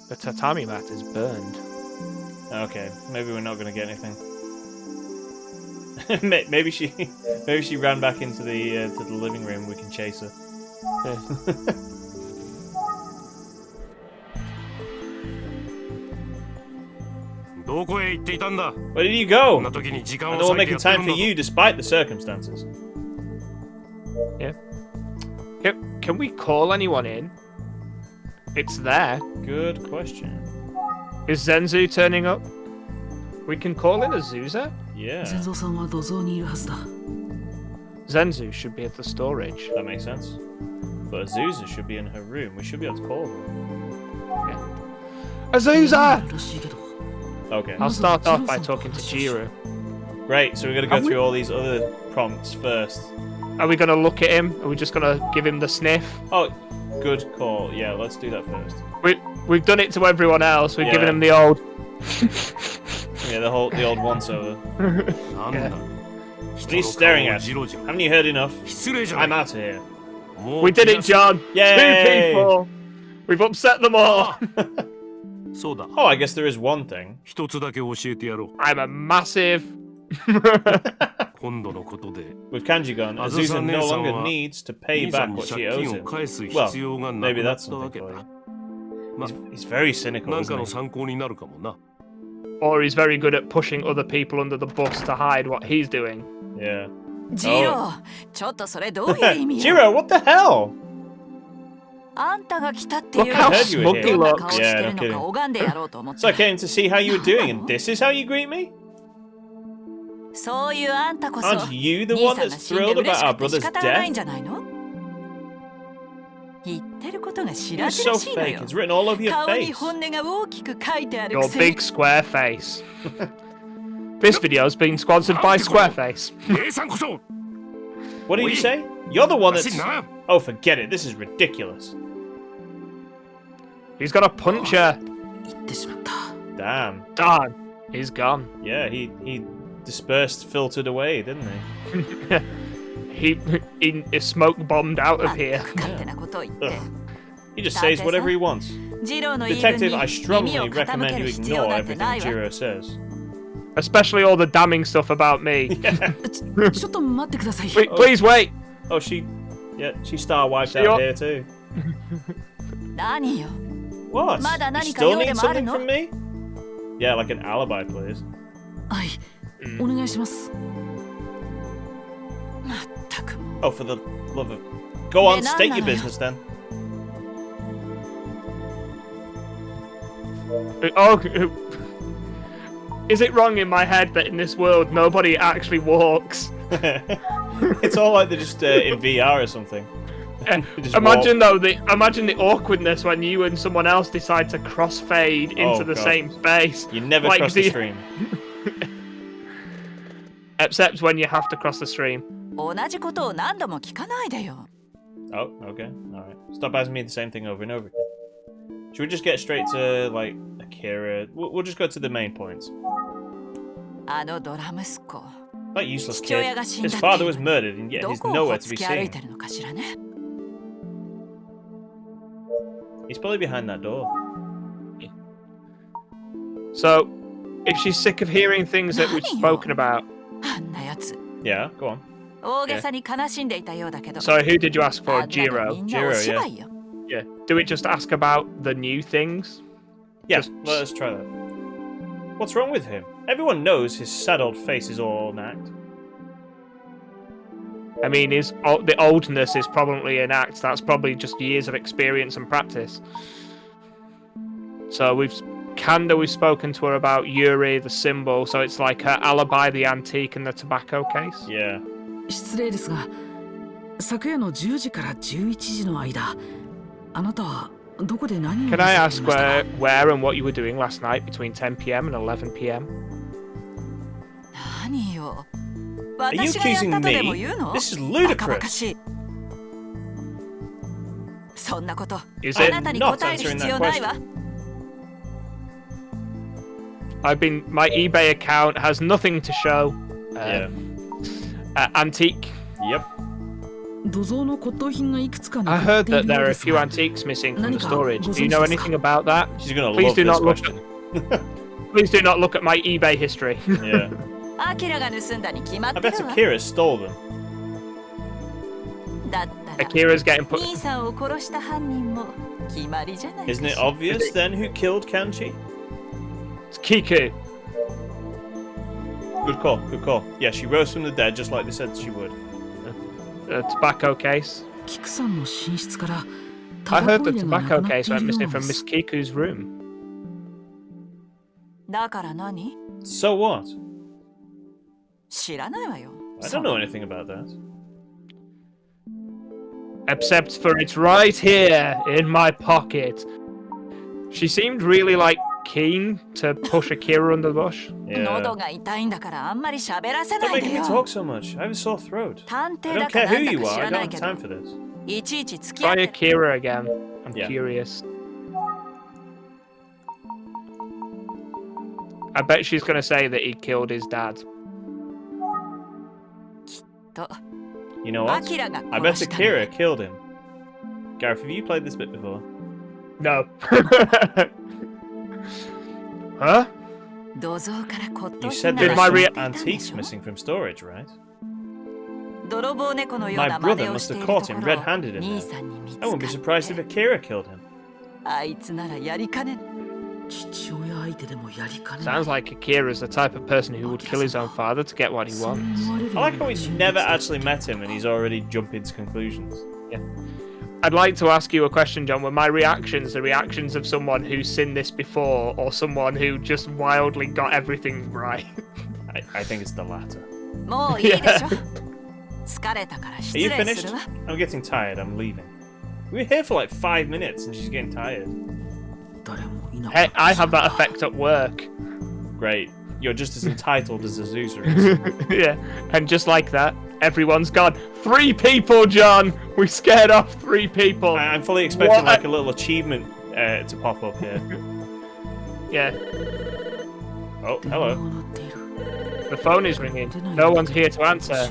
The tatami mat is burned. Okay, maybe we're not gonna get anything. maybe she ran back into the to the living room. We can chase her. Yeah. どこへ行っていたんだ。 Where did you こ go? んな時に時間 I を know we're 割いて making やってる time んだ for ぞ。 you despite the circumstances. Yeah. Can we call anyone in? It's there. Good question. Is Zenzu turning up? We can call in Azusa? Yeah. 全蔵さんは土蔵にいるはずだ。 Zenzu should be at the storage. That makes sense. But Azusa should be in her room. We should be able to call her. Azusa! らしいけど。 Okay. I'll start off by talking to Jiro. Great, so we're going to go through all these other prompts first. Are we going to look at him? Are we just going to give him the sniff? Oh, good call. Yeah, let's do that first. We've done it to everyone else. We've Yeah. given him the old... Yeah, the old once over. なんだ What are you staring at? ジロジロ Haven't you heard enough? 失礼じゃない I'm out of here. もう We did it, John! Yay! 2 people! We've upset them all! そうだ Oh, I guess there is one thing. 一つだけ教えてやろう I'm a massive... 今度のことで With Kanji gone, Azusa no longer needs to pay 兄さ back んに what she 借 owes 金を him. 返す Well, 必要がな maybe くなっ that's たわ something け for だ you. ま He's very cynical, なんか isn't の he? 参考になるかもな Or he's very good at pushing other people under the bus to hide what he's doing. Yeah. ジロー、ちょっとそれどういう意味よ Jiro, what the hell? あんたが来たっていう Look の how い smug he どんな looks. 顔してる Yeah, no の kidding. か拝んでやろうと思っ So I て came to see how you were doing, and this is how you greet me? そういうあんたこそ Aren't you the 兄 one さんが that's 死んで thrilled 嬉 about し our くて仕 brother's 方がないん death? じゃないの言ってることが知 You're らず so らしいの fake. よ It's written all over your 顔に face. 本音が大きく書いてある Your くせに big square face. This video's been sponsored by Squareface. 姉さんこそ What did you say? You're the one 私 that's... な Oh, forget it. This is ridiculous. He's gonna punch her. 言ってしまった。 Damn. Darn. He's gone. Yeah, he dispersed, filtered away, didn't he? He smoke bombed out of here. 勝手なことを言って He just says whatever he wants. ジローの言い分 Detective, に I 耳を strongly 傾 recommend け you る必要 ignore なんてな everything いわ Jiro says. Especially all the damning stuff about me. ちょっと待ってください。 Please wait. Oh, she star wiped See out what- here too. 何よ What? まだ You 何か still 用で need もある something の from me? Yeah, like an alibi, please. はい、お願いします。まったくもう Oh, for the love of... Go on, Yeah, no, state no, your no. business then. Oh, is it wrong in my head that in this world nobody actually walks? It's all like they're just in VR or something. They just Imagine imagine the awkwardness when you and someone else decide to crossfade into Oh, the God. same space. You never Like cross the the- stream. Except when you have to cross the stream. 同じことを何度も聞かないでよ Oh, okay. Alright. Stop asking me the same thing over and over again. Should we just get straight to, like, Akira? We'll just go to the main points. あのドラ息子 That useless 父親 kid. が死んだ His って father was murdered, and yet ど he's こをほ nowhere っ to つ be き歩い seen. てるのかしらね He's probably behind that door. So, if she's sick of hearing things that we've spoken about, あんなやつ Yeah, go on. 大げさに悲しんでいたようだけど so who did you ask あ for? んなのみ Jiro. んなお芝居よ Yeah. Do we just ask about the new things? Yeah, Just- let's try that. What's wrong with him? Everyone knows his sad old face is all an act. I mean, the oldness is probably an act. That's probably just years of experience and practice. So we've spoken to her about Yuri, the symbol. So it's like her alibi, the antique, and the tobacco case. Yeah. 失礼ですが、昨夜の10時から11時の間、あなたはどこで何を Can I なさってい ask ましたか where and what you were doing last night between 10 p.m. and 11 p.m.? 何よ Are you 私がやった accusing とでも me? 言うの This is バカバカ ludicrous. しいそんなこと Is あ it なたに not 答える answering 必 that 要ないわ My eBay account has nothing to show. Yeah. Antique. Yep. 土蔵の骨董品がいくつか I 残 heard ってい that る there よう are で a す few が antiques missing from the 何か storage. ご Do you 存知 know ですか？ anything about that? She's gonna Please love do this not look question. Please do not look at my eBay history. Yeah. アキラが盗んだに決まっ I て bet るわ Akira stole them. だったら Akira's getting put. 兄さんを殺した犯人も決まりじゃないか Isn't it しら obvious then who killed Kanchi? It's Kiku. Good call, good call. Yeah, she rose from the dead just like they said she would. The tobacco case. I heard the tobacco case went missing from Miss Kiku's room. だから何？ So what? 知らないわよ。 I don't know anything about that. Except for it's right here in my pocket. She seemed really like keen to push Akira under the bush. Yeah. 喉が痛いんだからあんまり喋らせ Don't ない make で me よ。 talk so much. I have a sore throat. 探 I 偵 don't だか care らな who んだ you か are. 知 I らない don't け have ど time for this. いちいち付き合っ Try てる。 Akira again. I'm Yeah. curious. I bet she's gonna say that he killed his dad. と You know what? アキラが I bet 殺したのよ Akira killed him. Gareth, have you played this bit before? No. Huh? 土蔵から骨 You 董 said 品 there が are 出 some ていたんで antiques しょ missing from storage, right? 泥棒猫のよう My な真似 brother を must してい have ると caught こ him ろを red-handed in 兄 there. さんに見つ I か wouldn't be っ surprised if て Akira killed him. あいつならやりかねない。父親相手でもやりかねない。 Sounds like Akira's the type of person who would kill his own father to get what he そう wants. 思われる I like how we 人物 never actually met him and he's already jumping to conclusions. I'd like to ask you a question, John. Were my reactions the reactions of someone who's seen this before, or someone who just wildly got everything right? I think it's the latter. もういいでしょ。疲れたから Are 失 you 礼 finished? するわ。 I'm getting tired. I'm leaving. We were here for like 5 minutes and she's getting tired. 誰もいなか Hey, った I have that effect at work. Great. You're just as entitled as Azusa is. Yeah, and just like that, everyone's gone. 3 people, John! We scared off 3 people. I'm fully expecting What? like a little achievement to pop up here. Yeah, Oh, 電話 hello. が鳴っている the phone is ringing. No one's here to answer.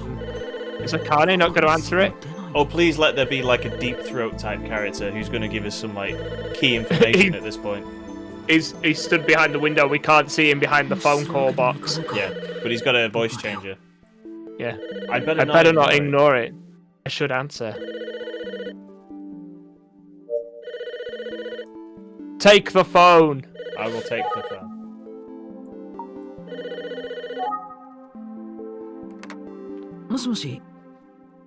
Is Akane not going to answer it? 出ない Oh, please let there be like a deep throat type character who's going to give us some like key information at this point. He's stood behind the window. We can't see him behind the phone call box. Yeah, but he's got a voice changer. Yeah, I'd I better not ignore it. I should answer. Take the phone. I will take the phone. もしもし。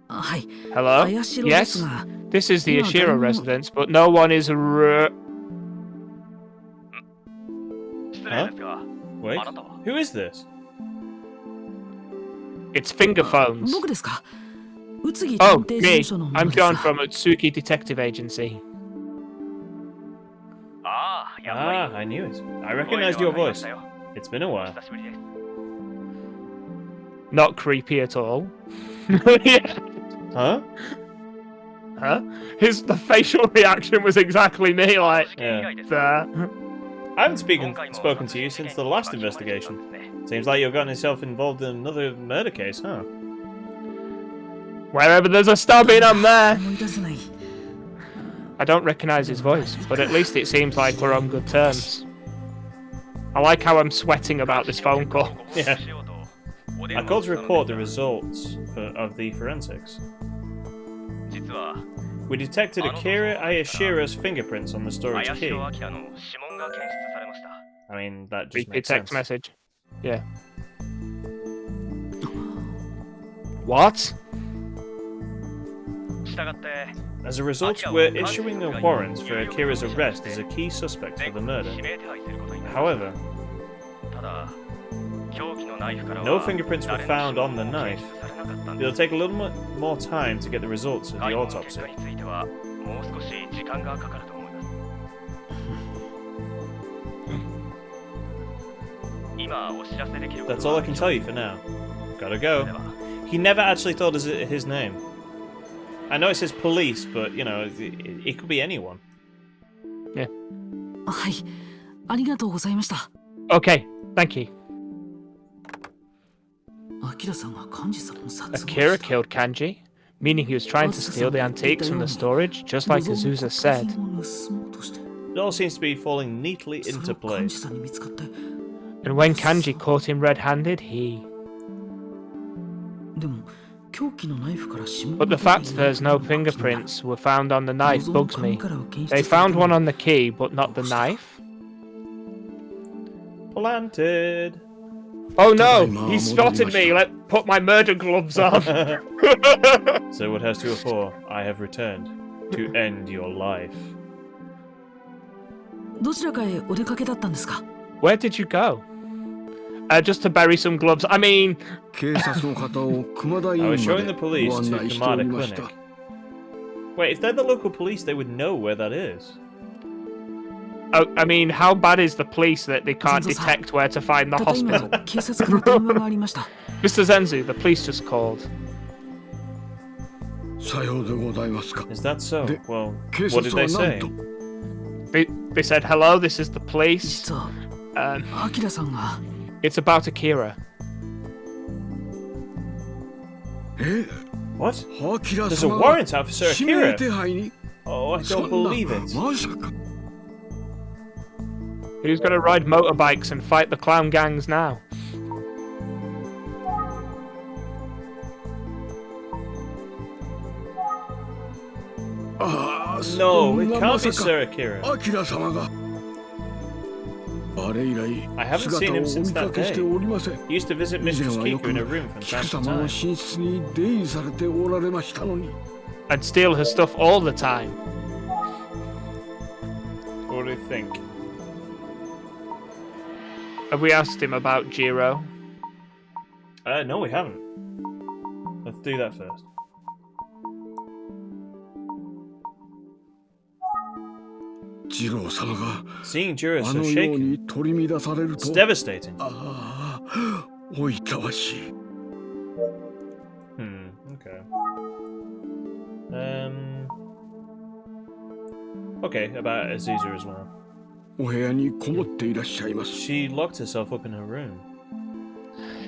あ、はい。 Hello? 綾代です Yes? が、 This is the No, Ashiro don't- residence, but no one is Huh? Wait, who is this? It's finger phones. 僕ですか。宇津木探 Oh, 偵事 me. 務所の I'm 者です John が from Utsuki Detective Agency. Ah, I knew it. I recognized your voice. It's been a while. Not creepy at all. Yeah. Huh? Huh? The facial reaction was exactly me, like, Yeah. there. I haven't spoken to you since the last investigation. Seems like you've gotten yourself involved in another murder case, huh? Wherever there's a stabbing, I'm there. 思い出せない。 I don't recognize his voice, but at least it seems like we're on good terms. I like how I'm sweating about this phone call. Yeah. I called to report the results of the forensics. We detected Akira Ayashira's fingerprints on the storage key. I mean, that just Creepy makes text sense. message. Yeah. What? As a result, we're issuing a warrant for Akira's arrest as a key suspect for the murder. However, no fingerprints were found on the knife. It'll take a little more time to get the results of the autopsy. That's all I can tell you for now. Gotta go. He never actually told us his name. I know it says police, but, you know, it could be anyone. はい。ありがとうございました。 Okay, thank you. アキラさんが幹事さんを殺害 Akira した。 killed Kanji, meaning he was trying to steal the antiques from the storage, just like 土蔵の Azusa 骨 said. 董品を盗もうとして It all seems to be falling neatly それ into を幹事 place. さんに見つかって。 And when Kanji caught him red-handed, he... でも凶器のナイフから指紋 But the が fact 出ていない there's no のが気になる fingerprints were found on the knife 土蔵の bugs me. 紙からは検出 They され found て one ない on the key, but not the knife? Planted. Oh no, he spotted me. Let put my murder gloves on. So what has 204? I have returned to end your life. どちらかへお出かけだったんですか? Where did you go? Just to bury some gloves. I mean, I was showing the police to Kamada Clinic. Wait, if they're the local police, they would know where that is. I mean, how bad is the police that they can't detect where to find the hospital? 警察から電話がありました。 Mr. Zenzu, the police just called. Is that so? Well, what did they say? They said, hello, this is the police. 実は、アキラさんが。 It's about Akira. What? There's a warrant out for Sir Akira. Oh, I don't believe it. Who's gonna ride motorbikes and fight the clown gangs now? No, it can't be Sir Akira. I haven't seen him since that day. He used to visit Mistress Kiku in her room from time to time. And steal her stuff all the time. What do you think? Have we asked him about Jiro? No, we haven't. Let's do that first. Seeing Jiro so shaken, it's devastating. Okay. Okay, about Aziza as well. She locked herself up in her room.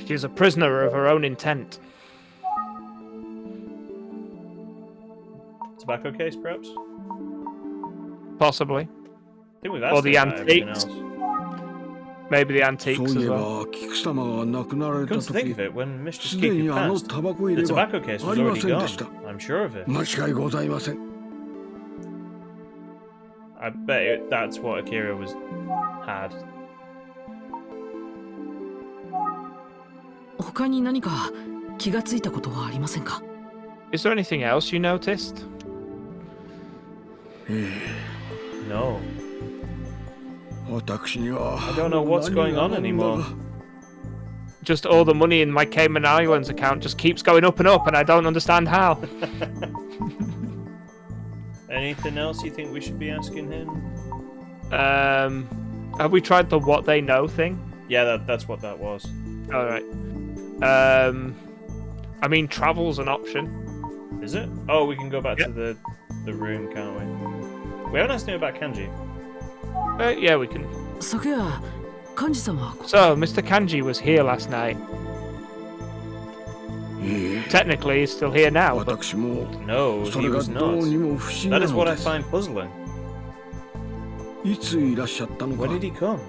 She's a prisoner of her own intent. Tobacco case, perhaps? Possibly. I think we've asked or the about everything antiques. else. Maybe the antiques as well. Come to think of it, when Mistress Kiku passed, the tobacco case was already gone. I'm sure of it. I bet that's what Akira had. 他に何か気がついたことはありませんか? Is there anything else you noticed? No. I don't know what's going on anymore. Just all the money in my Cayman Islands account just keeps going up and up, and I don't understand how. Anything else you think we should be asking him? Have we tried the what they know thing? Yeah, that's what that was. Alright. I mean, travel's an option. Is it? Oh, we can go back to the room, can't we? We haven't asked him about Kanji. Yeah, we can. 昨夜、幹事様は。 So, Mr. Kanji was here last night. Technically, he's still here now, but... No, he was not. That is what I find puzzling. When did he come?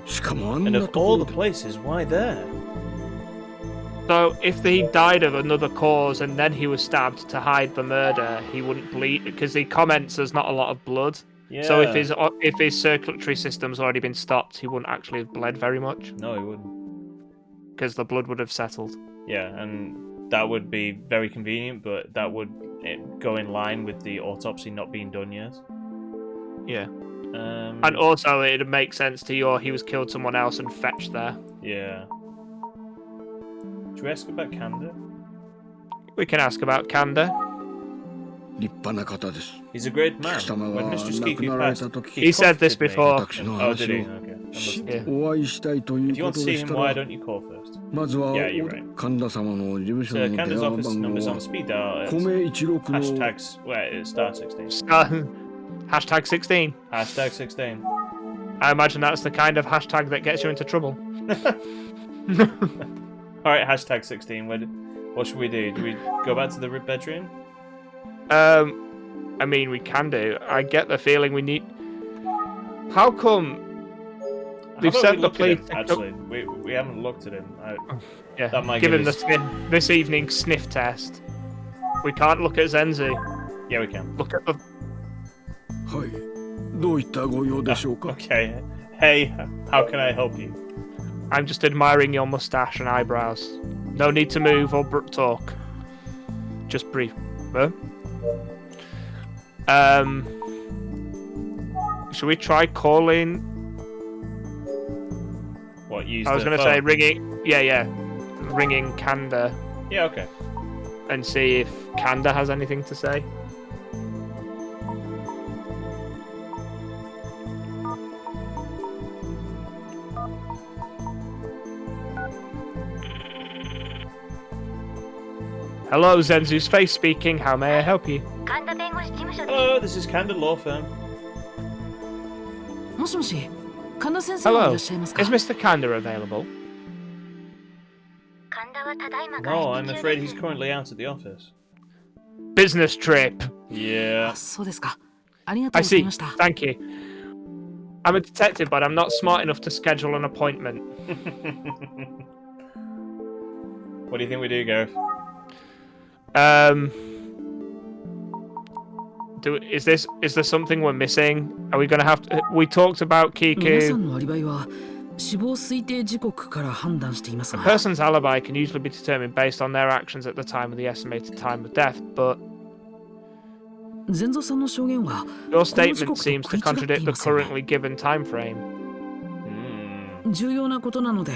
And of all the places, why there? So, if he died of another cause and then he was stabbed to hide the murder, he wouldn't bleed, because he comments there's not a lot of blood. Yeah. So if his circulatory system's already been stopped, he wouldn't actually have bled very much. No, he wouldn't. Because the blood would have settled. Yeah, and that would be very convenient, but that would go in line with the autopsy not being done yet. Yeah. And also, it'd make sense to you, he was killed someone else and fetched there. Yeah. Should we ask about Kanda? We can ask about Kanda. He's a great man. When Mistress Kiku passed, he said this before. Oh, did he? Okay. Yeah. If you want to see him, why don't you call first? Yeah, you're right. So Kanda's office number's on speed dial. Hashtags. Wait, it's star 16. Hashtag 16. Hashtag 16. I imagine that's the kind of hashtag that gets you into trouble. Alright, hashtag 16. What should we do? Do we go back to the bedroom? I mean, we can do. I get the feeling we need... How come... They've sent the police... Actually, we haven't looked at him. Yeah, that might give him this evening's sniff test. We can't look at Zenzu. Yeah, we can. Look at the... Okay. Hey, how can I help you? I'm just admiring your mustache and eyebrows. No need to move or talk. Just brief. Should we try calling? What, use I was the going to phone? say ringing. Yeah. Ringing Kanda. Yeah, okay. And see if Kanda has anything to say. Hello, Zenzu's face speaking. How may I help you? Hello, this is Kanda Law Firm. もしもし、神田先生はいら Hello, っしゃいますか is Mr. Kanda available? No, I'm afraid he's currently out at the office. Business trip. あ Yeah. そうですか。ありがと I うござい see. ました。 Thank you. I'm a detective, but I'm not smart enough to schedule an appointment. What do you think we do, Gareth? Is there something we're missing? Are we gonna have to? We talked about 皆さ Kiku. んのアリバイは死亡推定時刻から判断しています A が、 person's alibi can usually be determined based on their actions at the time of the estimated time of death, but 前蔵さんの証言は your この時 statement 刻と seems 食 to い違って contradict い the ますよね。 currently given time frame. Hmm. 重要なことなので、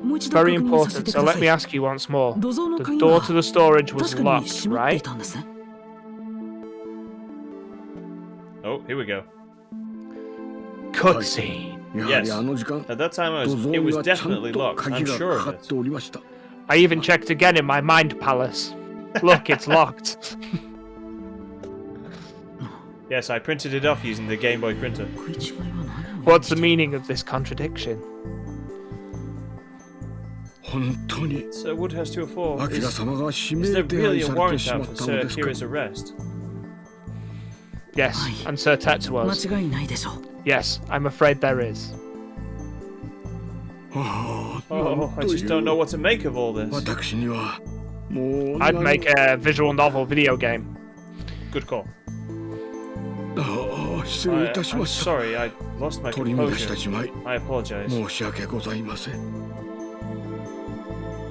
もう一度 Very 確認させ important. てく So だ let さ me い。 ask you once more. 土蔵の The 鍵 door は to the storage was 確かに locked, 閉まってい right? たんですね。Oh, here we go. Cutscene. Yes. At that time, it was definitely locked. I'm sure of it. I even checked again in my mind palace. Look, it's locked. Yes, I printed it off using the Game Boy printer. 食い違いは何を What's the meaning of this contradiction? 本当に Sir Woodhouse 204. アキラ Is 様が指 there 名手 really 配 a されて warrant しま out っ for たの Sir ですか Kira's arrest? Yes, and Sir Tetsuo's. 間違いないでしょう。 Yes, I'm afraid there is. ああ Oh, I just don't know what to make of all this. 私にはもう I'd make a visual novel video game. Good call. ああ失礼いたし I'm ました sorry, I lost my 取り乱した composure. じまい I apologize. 申し訳ございません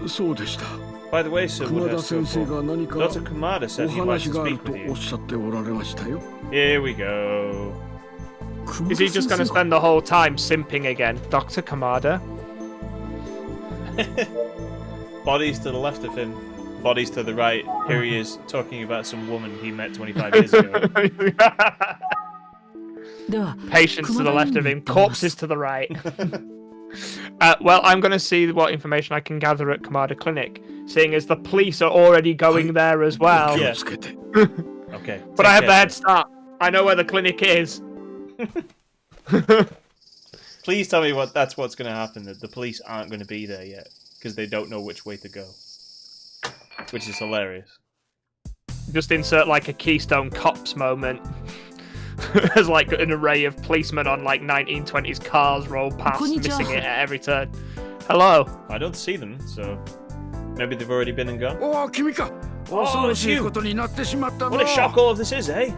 そうでした By the way, Sir 熊田 Woodhouse 先生が 204. 何か Dr. Kamada お said he'd like 話 to がある speak と with お you. っしゃっておられましたよ Here we go. Is he just going to spend the whole time simping again? Dr. Kamada? Bodies to the left of him, bodies to the right. Here he is talking about some woman he met 25 years ago. では、 Patients to the left of him, corpses to the right. Well, I'm going to see what information I can gather at Kamada Clinic, seeing as the police are already going there as well. 気をつけて Okay. But I take have the care, head start. I know where the clinic is. sir. Please tell me that's what's going to happen, that the police aren't going to be there yet, because they don't know which way to go. Which is hilarious. Just insert like a Keystone Cops moment. As like an array of policemen on like 1920s cars roll past, Konnichiwa. missing it at every turn. Hello. I don't see them, so maybe they've already been and gone. おお君か恐ろしいことになってしまったの What a shock all of this is, eh?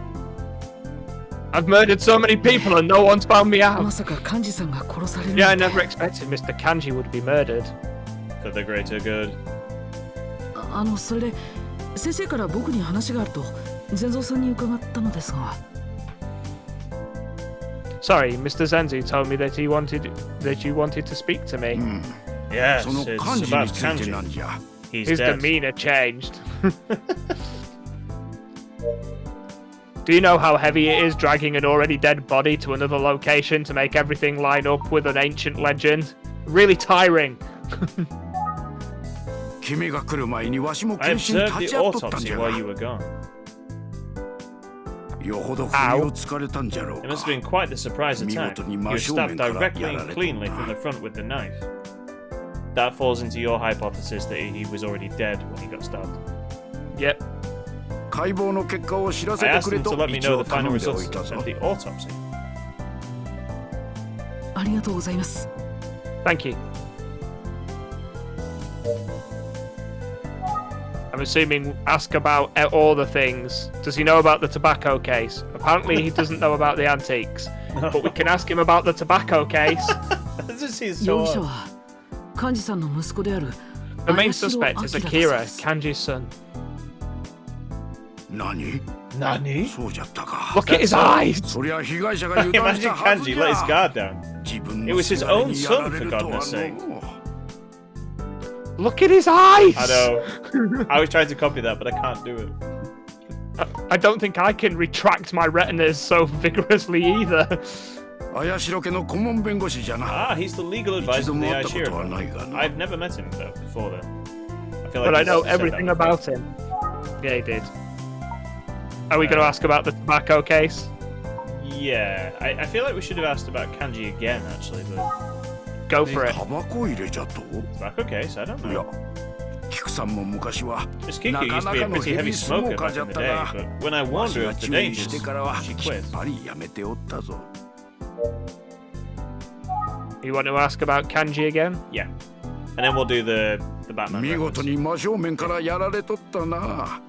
I've murdered so many people and no one's found me ま out. さか幹事さんが殺される Yeah, I なんて never expected Mr. Kanji would be murdered. For the greater good. それで先生から僕に話があると前蔵さんに伺ったのですが Sorry, Mr. Zenzu told me that you wanted to speak to me. Yes, その it's 幹事 about についてなん Kanji. じゃ He's His dead. demeanor changed. Do you know how heavy it is dragging an already dead body to another location to make everything line up with an ancient legend? Really tiring. 君が来る前にわしも I 検診 observed 立 the ち会っとったんじ autopsy ゃ while が you were gone. よほど不意をつかれたんじゃろう It か must have been quite the surprise attack. You were stabbed directly and cleanly from the front with the knife. That falls into your hypothesis that he was already dead when he got stabbed. Yep. 解剖の結果を知ら I せて asked くれ him と to let me 一 know 応 the 頼 final んでお results いたぞ of the autopsy. ありがとうございます Thank you. I'm assuming ask about all the things. Does he know about the tobacco case? Apparently he doesn't know about the antiques. But we can ask him about the tobacco case. This is 容 so 疑者 odd. は幹事さんの息子である The main suspect is Akira, Kanji's son. 何 Nani? そうじゃったか。 Look at his eyes! そりゃ被害者が油断し Imagine たはず Kanji じ let his ゃ。 guard down. 自分 It の was his せがれ own にやら son, れ for るとは goodness sake. の。 Look at his eyes! I know. I was trying to copy that, but I can't do it. I don't think I can retract my retinas so vigorously either. 綾代家の顧問弁護士じゃな。 Ah, he's the legal 一 advisor 度 of the も会ったこと Aishiro. はないがな。 I've never met him though before then. I feel like But I he's know said that everything before. about him. Yeah, he did. Are we going to ask about the tobacco case? Yeah, I feel like we should have asked about Kanji again actually, but Go for it. タバコ入れちゃと？ tobacco case, I don't いや know. 菊さんも昔は This Kiku な used か to な be か a の pretty ヘ heavy ビースモ smoker ーカー back じゃ in っ the た day, が but when I わ warned し her が of the 注意して dangers, からは she きっ quit. ぱりやめておったぞ。 You want to ask about Kanji again? Yeah, and then we'll do the Batman 見事 reference. に真正面からやられとったな。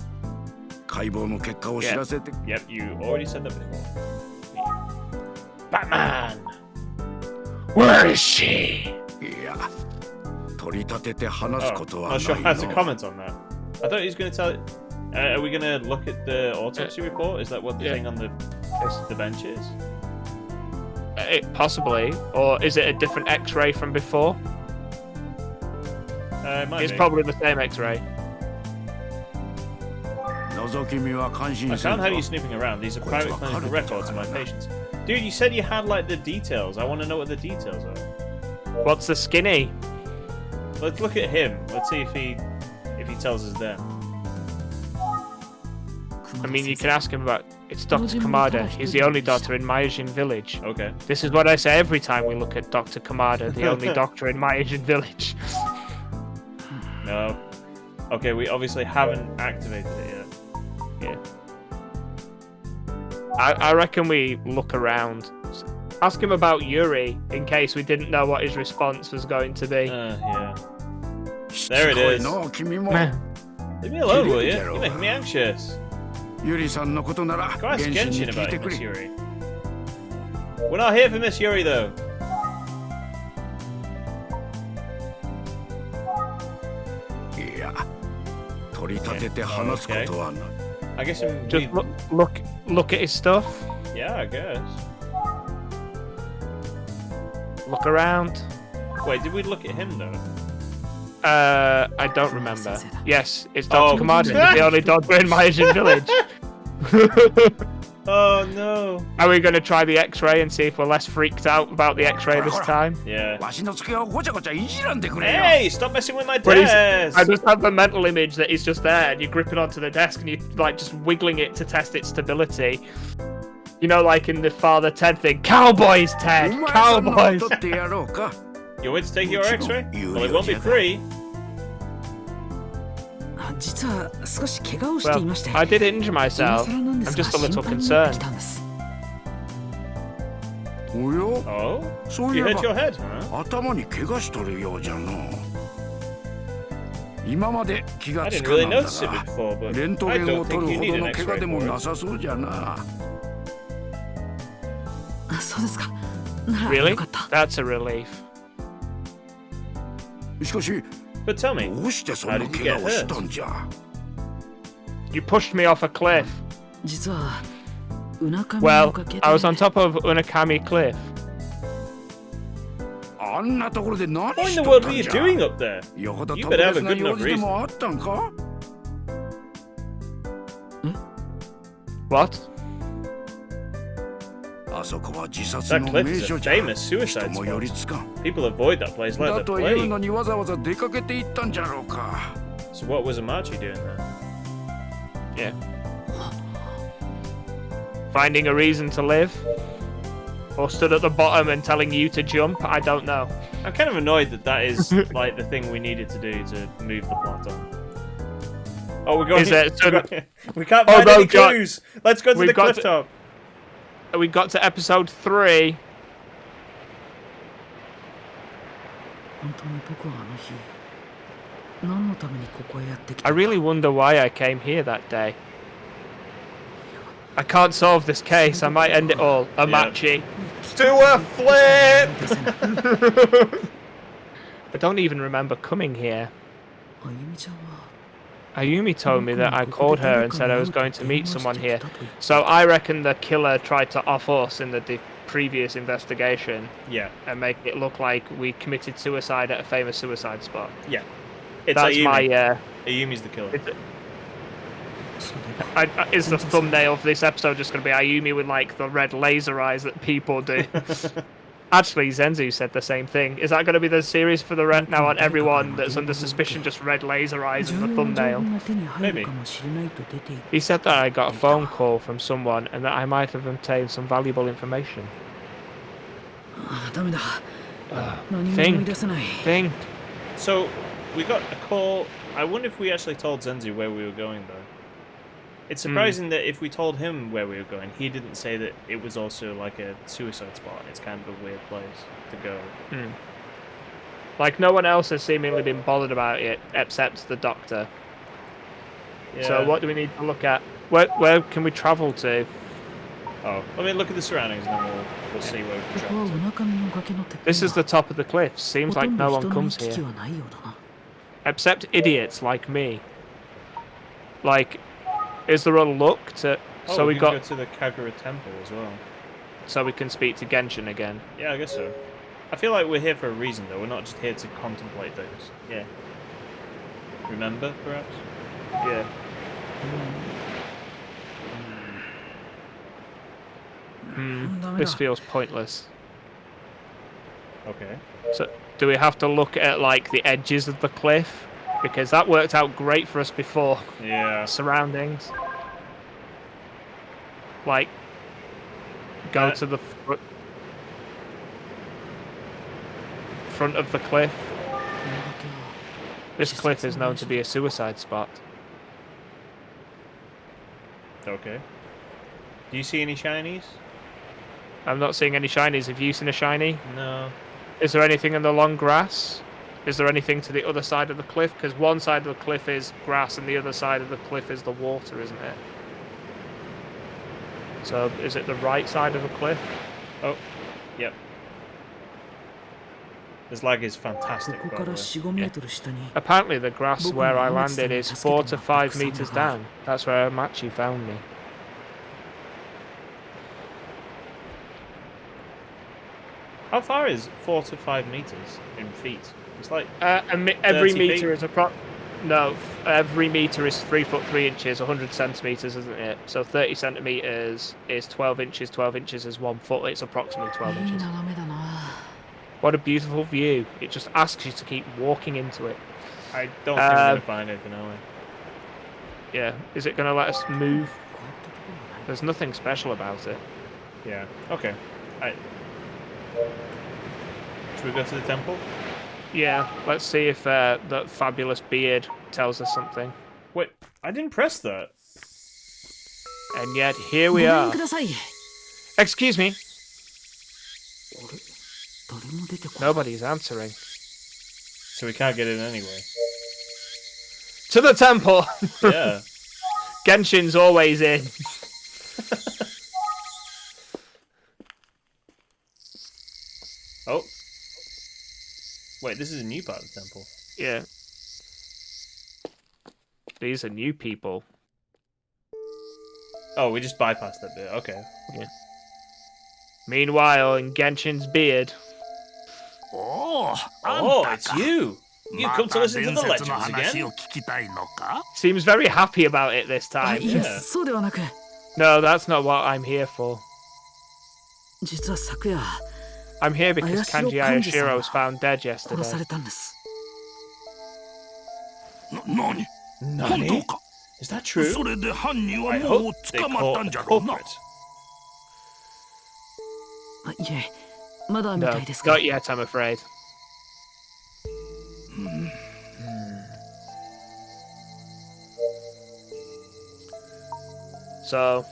解剖の結果を知らせて。 Yep, you already said that before. Batman! Where is she? いや、取り立てて話す Oh, ことは not な sure い how to の。 comment on that. I thought he was going to tell. Are we going to look at the autopsy report? Is that what the Yeah. thing on the bench is? Possibly. Or is it a different x-ray from before? It might It's be. probably the same x-ray. 覗き見は感 I 心せん can't have you ぞ。 snooping around. These are Wait private till I clinical cut it, records of my John. patients. Dude, you said you had like the details. I want to know what the details are. What's the skinny? Let's look at him. Let's see if he tells us then. I mean, you can ask him about... It's Dr. Kamada. He's the only doctor in Myojin village. Okay. This is what I say every time we look at Dr. Kamada, the only doctor in Myojin village. No. Okay, we obviously haven't activated it yet. Yeah. I reckon we look around. Ask him about Yuri, in case we didn't know what his response was going to be. Yeah. There it しつこい is. の君も。 Leave me alone, will you? You're making me anxious. ゆりさんのことなら Go ask 原神に Genshin 聞い about て it, く Miss れ。 Yuri. We're not here for Miss Yuri, though. いや、取り立てて話すことはない。 I guess Just look at his stuff. Yeah, I guess. Look around. Wait, did we look at him though? I don't remember. Yes, it's Dr. Oh. Kamada. He's the only doctor in Myojin village. Oh no. Are we going to try the x-ray and see if we're less freaked out about the x-ray this time? Yeah. わしの机をごちゃごちゃいじらんでくれよ。 Hey, stop messing with my But desk. I just have the mental image that he's just there and you're gripping onto the desk and you're like just wiggling it to test its stability. You know, like in the Father Ted thing. Cowboys, お Ted! 前さんのこ Cowboys! とってやろうか。 You want to take your X-ray? You Well, it won't be idiot. free. 実は少し怪我をしてい Well, まして I did injure 今 myself. 更なんで I'm すが just a 心 little 配になってき concerned. たんです。およ、 Oh? そうい You え hurt your ば head, huh? 頭に怪我しとるようじゃの。今まで気が I つ didn't かな really んだ notice it が、 before, but レント I ゲンを don't 取 think る you ほ need ど an の怪我 X-ray でも for な it. さそうじゃな。あ、そうですか。なら Really? よかった。 That's a relief. しかし、 But tell me, どうしてそんな怪我をしたんじゃ。 You pushed me off a cliff. 実はうなかみ Well, おかげで I was on top of Unakami Cliff. あんなところで何 what in し the とっ world た were ん you じゃ。 doing up there? よほど You 特 better have 別 a な good 用 enough 事で reason. もあったんか。 What? あそこは自殺 That の cliff 名 is 所 a じゃ。 famous 人 suicide も寄り spot. つかん。 People avoid that place だ like the という plague. のにわざわざ出かけていったんじゃろうか。 So what was Amachi doing there? Yeah. Finding a reason to live? Or stood at the bottom and telling you to jump? I don't know. I'm kind of annoyed that that is like the thing we needed to do to move the plot on. Oh, we're going. Is it- so- we can't Oh, find no, any God. clues. Let's go to We've the got cliff to- top. We got to episode 3. 本当に僕はあの日何のためにここへやってきた I のか really wonder why I came here that day. I can't solve this case. I might end it all. Amachi. Do a flip. 消せない I don't even remember coming here. Ayumi told me that I called her and said I was going to meet someone here. So I reckon the killer tried to off us in the previous investigation. Yeah. And make it look like we committed suicide at a famous suicide spot. Yeah. It's That's Ayumi. Ayumi's the killer. Is the thumbnail of this episode just going to be Ayumi with like the red laser eyes that people do? Actually, Zenzu said the same thing. Is that going to be the series for the rent now on everyone that's under suspicion, just red laser eyes in the thumbnail? Maybe. He said that I got a phone call from someone and that I might have obtained some valuable information. Think. So, we got a call. I wonder if we actually told Zenzu where we were going, though. It's surprising that if we told him where we were going, he didn't say that it was also like a suicide spot. It's kind of a weird place to go. Like, no one else has seemingly been bothered about it except the doctor. Yeah. So what do we need to look at? Where can we travel to? Oh, let me look at the surroundings and then we'll see where we can travel to. This is the top of the cliff. Seems like no one comes here. Except idiots like me. Like... Is there a look to... Oh, so we we can got... go to the Kagura Temple as well. So we can speak to Genshin again. Yeah, I guess so. I feel like we're here for a reason, though. We're not just here to contemplate things. Yeah. Remember, perhaps? Yeah. This feels pointless. Okay. So, do we have to look at, like, the edges of the cliff? Because that worked out great for us before. Yeah. Surroundings. Like, go to the front of the cliff. This cliff is known to be a suicide spot. Okay. Do you see any shinies? I'm not seeing any shinies. Have you seen a shiny? No. Is there anything in the long grass? Is there anything to the other side of the cliff? Because one side of the cliff is grass and the other side of the cliff is the water, isn't it? So, is it the right side of the cliff? Oh, yep. This lag is fantastic, by the way. Yeah. Apparently the grass where I landed is 4 to 5 meters down. That's where Machi found me. How far is 4 to 5 meters in feet? It's like every meter is every meter is 3 foot 3 inches, 100 centimeters, isn't it? So 30 centimeters is 12 inches. 12 inches is 1 foot. It's approximately 12 inches. What a beautiful view! It just asks you to keep walking into it. I don't think we're gonna find anything, are we? Yeah. Is it gonna let us move? There's nothing special about it. Yeah. Okay. Should we go to the temple? Yeah, let's see if that fabulous beard tells us something. Wait, I didn't press that. And yet, here we are. Excuse me. Nobody's answering. So we can't get in anyway. To the temple! Yeah. Genshin's always in. Oh. Wait, this is a new part of the temple. Yeah. These are new people. Oh, we just bypassed that bit. Okay. Yeah. Meanwhile, in Genshin's beard. Oh, it's you! You come to listen to the legends again? Seems very happy about it this time. Yeah. No, that's not what I'm here for. I'm here because Kanji Ayashiro was found dead yesterday. Nani? Is that true? I hope they caught the culprit. No, not yet, I'm afraid. So...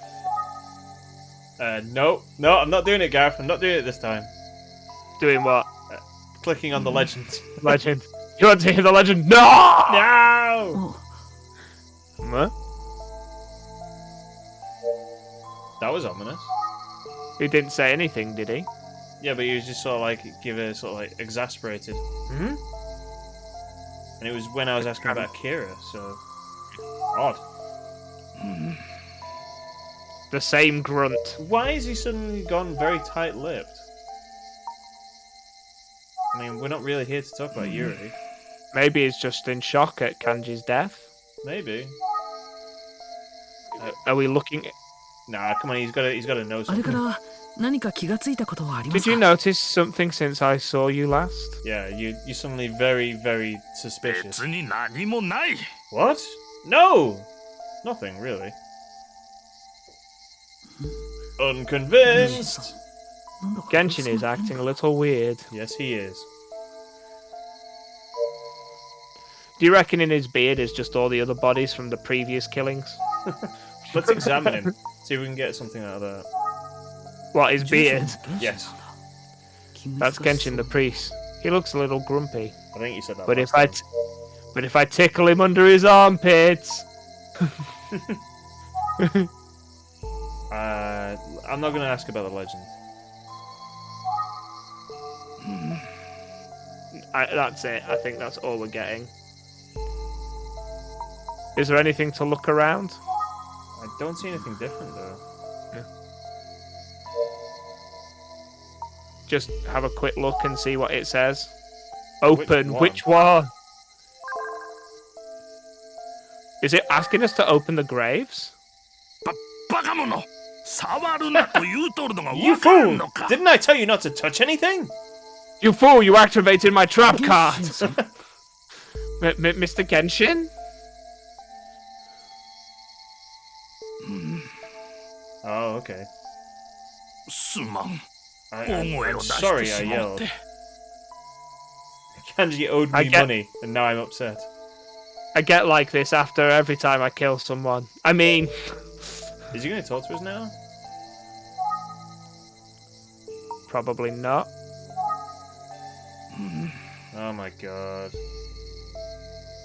No, I'm not doing it, Gareth. I'm not doing it this time. Doing what? Clicking on the legend. Legend. You want to hear the legend? No! No! What? That was ominous. He didn't say anything, did he? Yeah, but he was just sort of like, exasperated. And it was when I was asking about Kira, so odd. The same grunt. Why is he suddenly gone very tight-lipped? I mean, we're not really here to talk about Yuri. Maybe he's just in shock at Kanji's death. Maybe. Are we looking? Nah, come on, he's got to know something. Did you notice something since I saw you last? Yeah, you're suddenly very, very suspicious. 別に何もない What? No! Nothing, really. Unconvinced! Genshin is acting a little weird. Yes, he is. Do you reckon in his beard is just all the other bodies from the previous killings? Let's examine him. See if we can get something out of that. What, his beard? Yes. That's Genshin the priest. He looks a little grumpy. I think you said that But last if I tickle him under his armpits... I'm not going to ask about the legend. That's it. I think that's all we're getting. Is there anything to look around? I don't see anything different, though. Just have a quick look and see what it says. Open. Which Which one? Is it asking us to open the graves? バカ者触るなと言うとるのが You 分かる fool! のか Didn't I tell you not to touch anything? You fool! You activated my trap card! Mr. Genshin? Oh, okay. すまん I'm 大声を出し sorry て I しまっ yelled. て Kanji owed me I get- money, and now I'm upset. I get like this after every time I kill someone. I mean... Is he going to talk to us now? Probably not. Oh my god.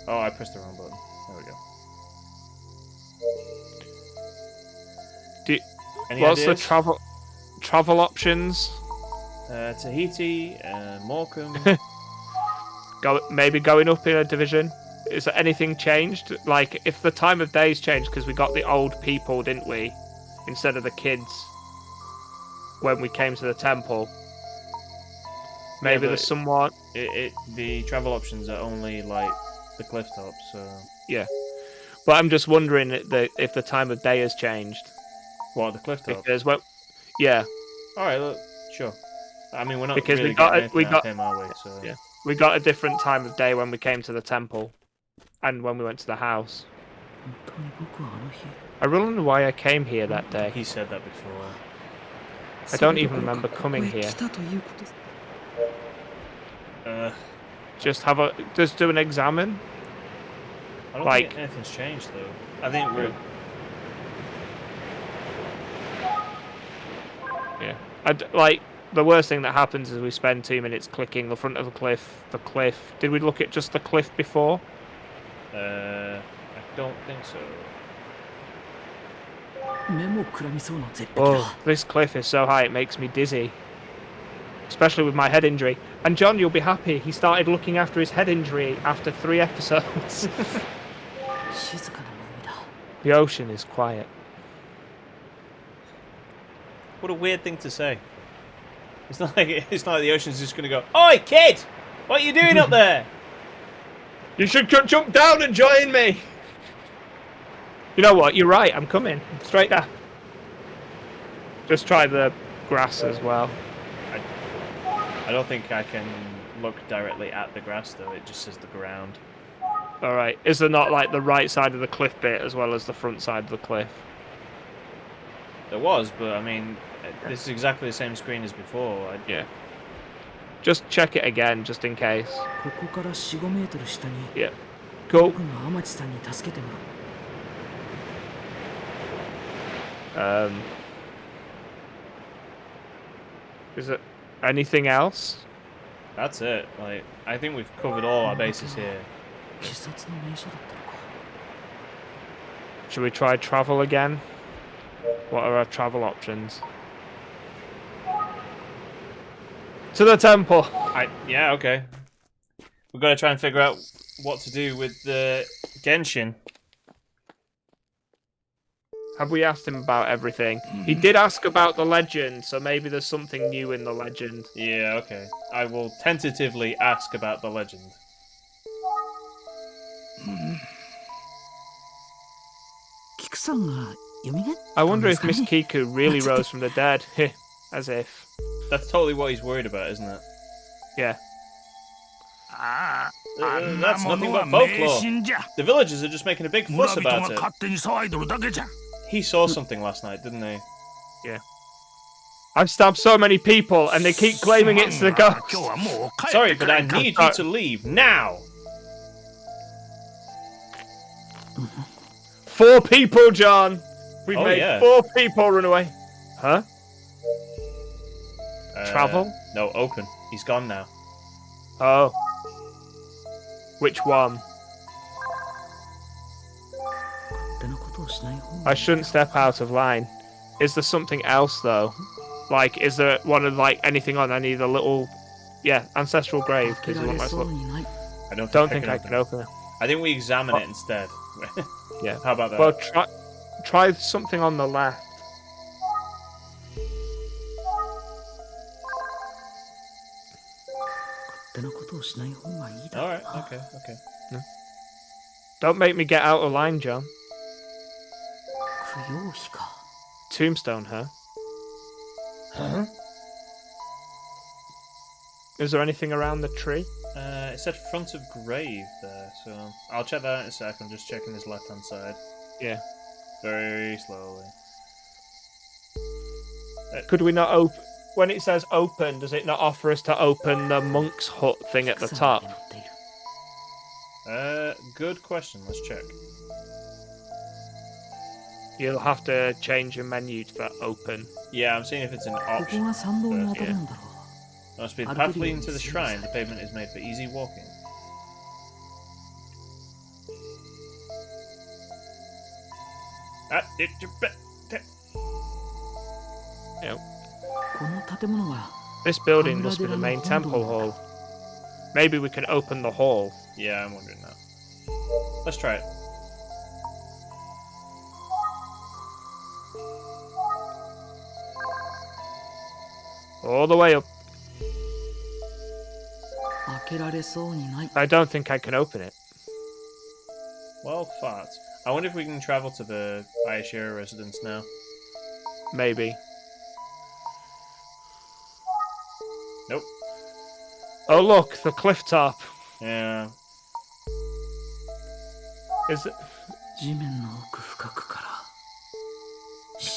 Oh, I pressed the wrong button. There we go. Any What's the ideas? travel options? Tahiti, Morecambe. Maybe going up in a division. Is there anything changed? Like, if the time of day's changed, because we got the old people, didn't we? Instead of the kids. When we came to the temple. Maybe but there's someone... The travel options are only, like, the cliff top, so... Yeah. But I'm just wondering if the time of day has changed. What, the cliff top? Because, well... Yeah. Alright, look, sure. I mean, we're not Because really we got getting we anything out got of him, are we? So... Yeah. We got a different time of day when we came to the temple. And when we went to the house. I really don't know why I came here that day. He said that before. I don't even remember coming here. Just do an examine. I don't Like- think anything's changed, though. I think we're... Yeah. Like, the worst thing that happens is we spend 2 minutes clicking the front of the cliff. Did we look at just the cliff before? I don't think so. Oh, this cliff is so high it makes me dizzy. Especially with my head injury. And John, you'll be happy, he started looking after his head injury after 3 episodes. The ocean is quiet. What a weird thing to say. It's not like the ocean's just gonna go, "Oi, kid! What are you doing up there?" You should jump down and join me! You know what, you're right, I'm coming. Straight down. Just try the grass as well. I don't think I can look directly at the grass, though. It just says the ground. Alright, is there not like the right side of the cliff bit as well as the front side of the cliff? There was, but I mean, this is exactly the same screen as before. Yeah. Just check it again, just in case. Yeah. Cool. Is it anything else? That's it. Like, I think we've covered all our bases here. Should we try travel again? What are our travel options? To the temple! Yeah, okay. We've got to try and figure out what to do with the Genshin. Have we asked him about everything? He did ask about the legend, so maybe there's something new in the legend. Yeah, okay. I will tentatively ask about the legend. I wonder if Miss Kiku really rose from the dead. As if. That's totally what he's worried about, isn't it? Yeah. That's nothing but folklore. The villagers are just making a big fuss about it. He saw something last night, didn't he? Yeah. I've stabbed so many people, and they keep claiming it's the ghost. Sorry, but I need you to leave now. 4 people, John. We've made yeah. 4 people run away. Huh? Travel? No, open. He's gone now. Oh. Which one? I shouldn't step out of line. Is there something else though? Like, is there one of anything on any of the little, ancestral grave? Because it looks like. I don't think I can open it. I think we examine it instead. Yeah. How about that? Well, try something on the left. Alright, okay. No. Don't make me get out of line, John. Tombstone, huh? Huh? Is there anything around the tree? It said front of grave there, so I'll check that out in a sec. I'm just checking his left-hand side. Yeah. Very slowly. Could we not open... When it says open, does it not offer us to open the monk's hut thing at the top? Good question. Let's check. You'll have to change your menu to that open. Yeah, I'm seeing if it's an option. But, yeah. Must be the path leading to the shrine. The pavement is made for easy walking. Yep. This building must be the main temple hall. Maybe we can open the hall. Yeah, I'm wondering that. Let's try it. All the way up. I don't think I can open it. Well, farts. I wonder if we can travel to the Ayashira residence now. Maybe. Nope. Oh look, the cliff top. Yeah. Is it?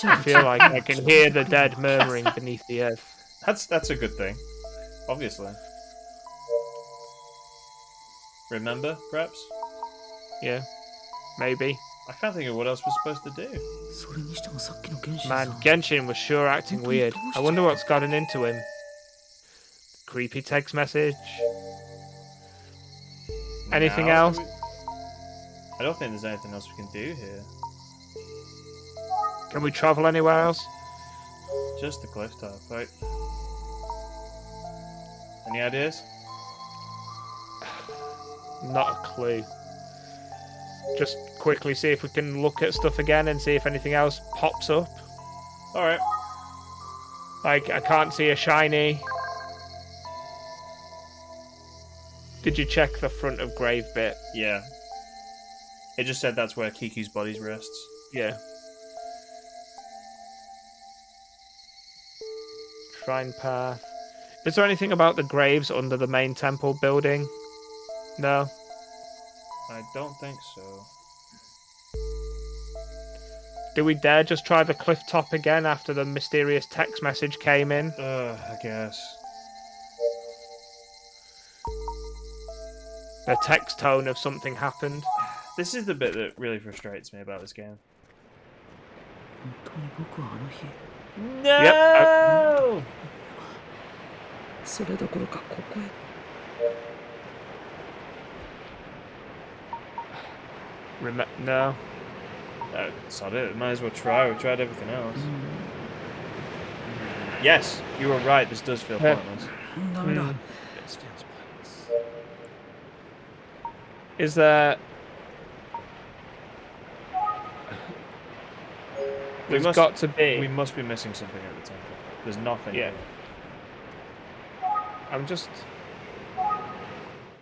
I feel like I can hear the dead murmuring beneath the earth. That's a good thing. Obviously. Remember, perhaps? Yeah. Maybe. I can't think of what else we're supposed to do. Man, Genshin was sure acting weird. I wonder what's gotten into him. Creepy text message. Anything else? I don't think there's anything else we can do here. Can we travel anywhere else? Just the cliff top, right? Any ideas? Not a clue. Just quickly see if we can look at stuff again and see if anything else pops up. Alright. Like, I can't see a shiny. Did you check the front of grave bit? Yeah. It just said that's where Kiku's body rests. Yeah. Shrine path. Is there anything about the graves under the main temple building? No. I don't think so. Do we dare just try the cliff top again after the mysterious text message came in? I guess. The text tone of something happened. This is the bit that really frustrates me about this game. No! Yep. No. That's not it. Might as well try. We tried everything else. Yes, you were right. This does feel pointless. Is there... There's got to be... We must be missing something at the temple. There's nothing here. I'm just...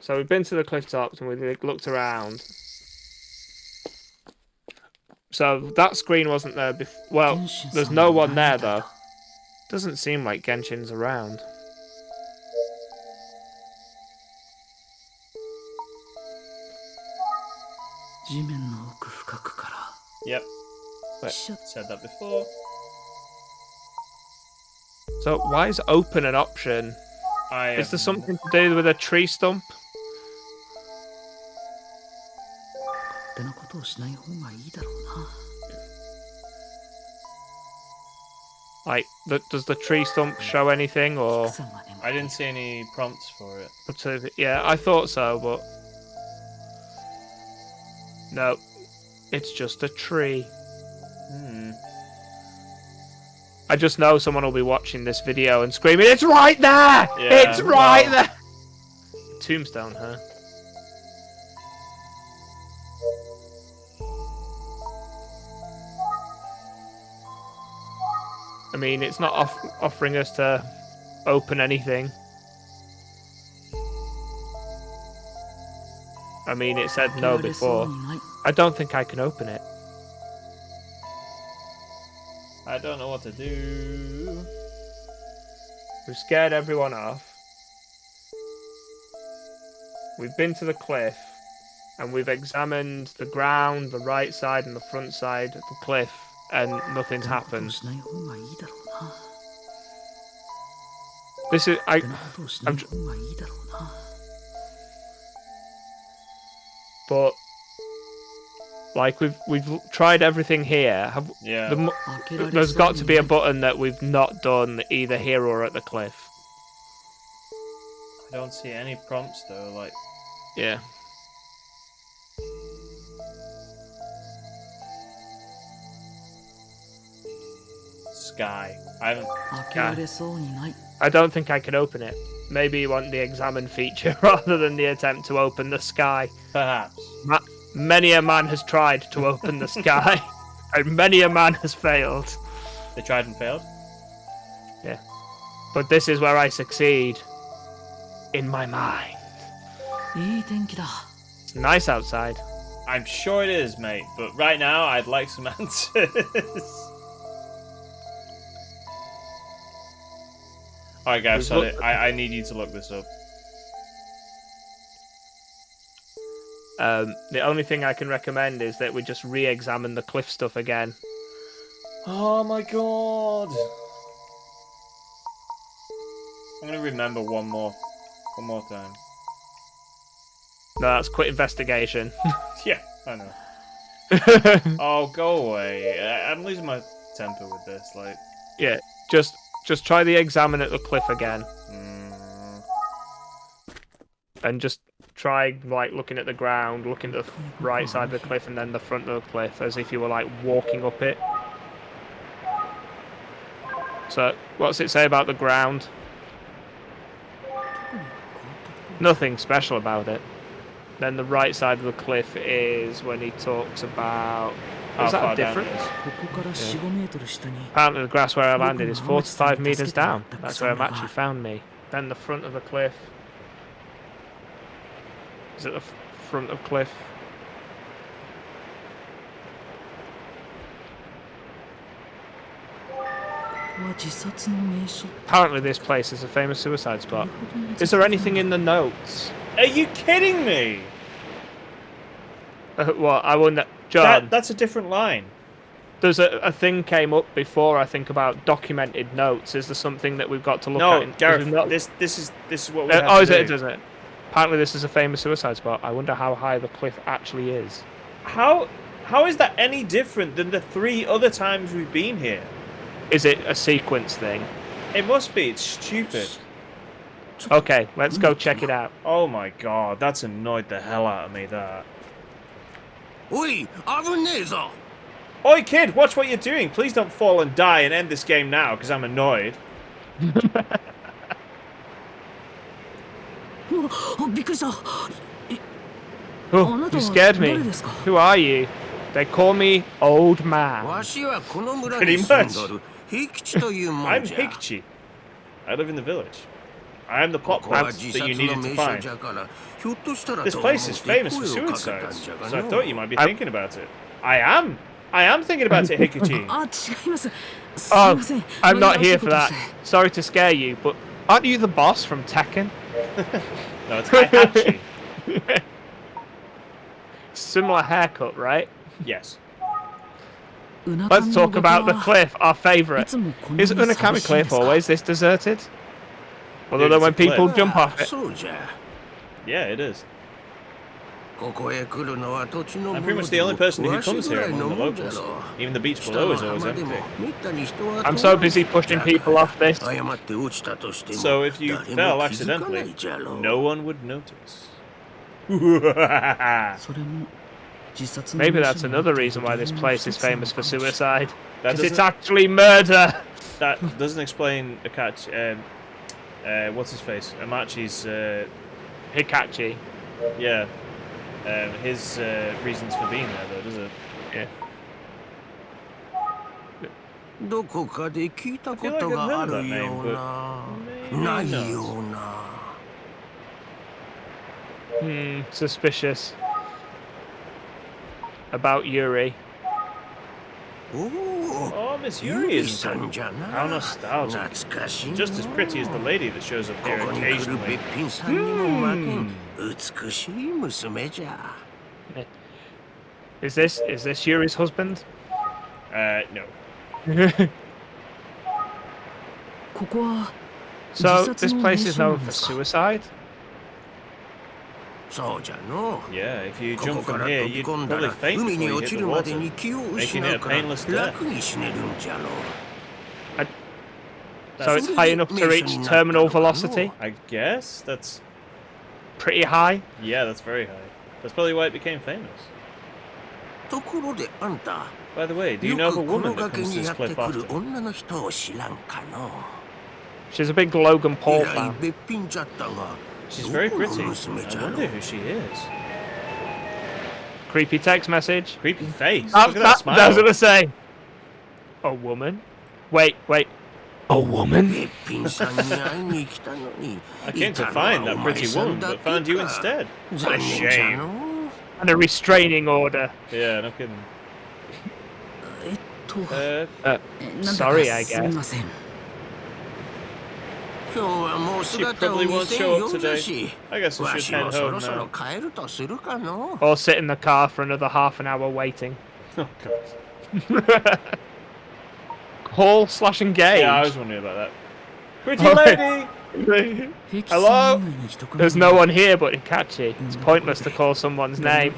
So we've been to the cliff tops and we've looked around. So that screen wasn't there before. Well, there's no one there though. Doesn't seem like Genshin's around. Yep. But said that before. So why is open an option? Is there something to do with a tree stump? Like, does the tree stump show anything, or? I didn't see any prompts for it. Yeah, I thought so, but no, it's just a tree. I just know someone will be watching this video and screaming, "It's right there! Yeah, it's right there!" Tombstone, huh? I mean, it's not offering us to open anything. I mean, it said no before. I don't think I can open it. I don't know what to do. We've scared everyone off. We've been to the cliff, and we've examined the ground, the right side and the front side of the cliff, and nothing's happened. This is but like we've tried everything here. There's got to be a button that we've not done either here or at the cliff. I don't see any prompts though. Like, yeah. Sky. I don't think I can open it. Maybe you want the examine feature rather than the attempt to open the sky. Perhaps. Many a man has tried to open the sky, and many a man has failed. They tried and failed? Yeah. But this is where I succeed. In my mind. It's nice outside. I'm sure it is, mate, but right now I'd like some answers. Alright guys, sorry, I need you to look this up. The only thing I can recommend is that we just re-examine the cliff stuff again. Oh my god! I'm gonna remember one more time. No, that's quit investigation. Yeah, I know. Oh, go away. I'm losing my temper with this, like... Yeah, just try the examine at the cliff again. And just try, like, looking at the ground, looking at the right side of the cliff and then the front of the cliff, as if you were, like, walking up it. So, what's it say about the ground? Nothing special about it. Then the right side of the cliff is when he talks about... Is that different? Yeah. Apparently the grass where I landed is 4 to 5 meters down. That's where Machi found me. Then the front of the cliff... Is it the front of cliff? Apparently this place is a famous suicide spot. Is there anything in the notes? Are you kidding me? What? I wonder... John... That's a different line. There's a thing came up before, I think, about documented notes. Is there something that we've got to look at? No, Gareth, this is what we have to do. Is it? Apparently this is a famous suicide spot. I wonder how high the cliff actually is. How is that any different than the 3 other times we've been here? Is it a sequence thing? It must be. It's stupid. Okay, let's go check it out. Oh my god, that's annoyed the hell out of me, that. Oi, Oi, kid, watch what you're doing. Please don't fall and die and end this game now, because I'm annoyed. Oh, you scared me. Who are you? They call me Old Man. Pretty much. I'm Hikichi. I live in the village. I am the plot point that you needed to find. This place is famous for suicides, so I thought you might be thinking about it. I am thinking about it, Hikichi. Oh, I'm not here for that. Sorry to scare you, but aren't you the boss from Tekken? No, it's Heihachi. Similar haircut, right? Yes. Let's talk about the cliff, our favourite. Is Unakami Cliff always this deserted? Other than when people jump off it? Yeah, it is. I'm pretty much the only person who comes here among the locals. Even the beach below is always empty. I'm so busy pushing people off this. So if you fell accidentally, no one would notice. Maybe that's another reason why this place is famous for suicide. Because it's actually murder! That doesn't explain Akachi, what's his face? Amachi's, Hikachi. Yeah. His reasons for being there, though, does it? Yeah. I feel like I've heard of that name, but maybe not. Suspicious. About Yuri. Oh, Miss Yuri is how nostalgic. Just as pretty as the lady that shows up here occasionally. Is this Yuri's husband? No. So this place is known for suicide? Yeah, if you jump from here, you'd probably faint before you hit the water, making it a painless death. So it's high enough to reach terminal velocity? I guess that's pretty high? Yeah, that's very high. That's probably why it became famous. By the way, do you know of a woman that comes to this cliff often? She's a big Logan Paul fan. She's very pretty. I wonder who she is. Creepy text message. Creepy face. Look at that smile. That was what I was gonna say. A woman? Wait. A woman? I came to find that pretty woman, but found you instead. What a shame. And a restraining order. Yeah, no kidding. Sorry, I guess. She probably won't show up today. I guess I should head home now. Or sit in the car for another half an hour waiting. Oh, God. Call/engage. Yeah, I was wondering about that. Pretty lady! Hello? There's no one here but Hikachi. It's pointless to call someone's name.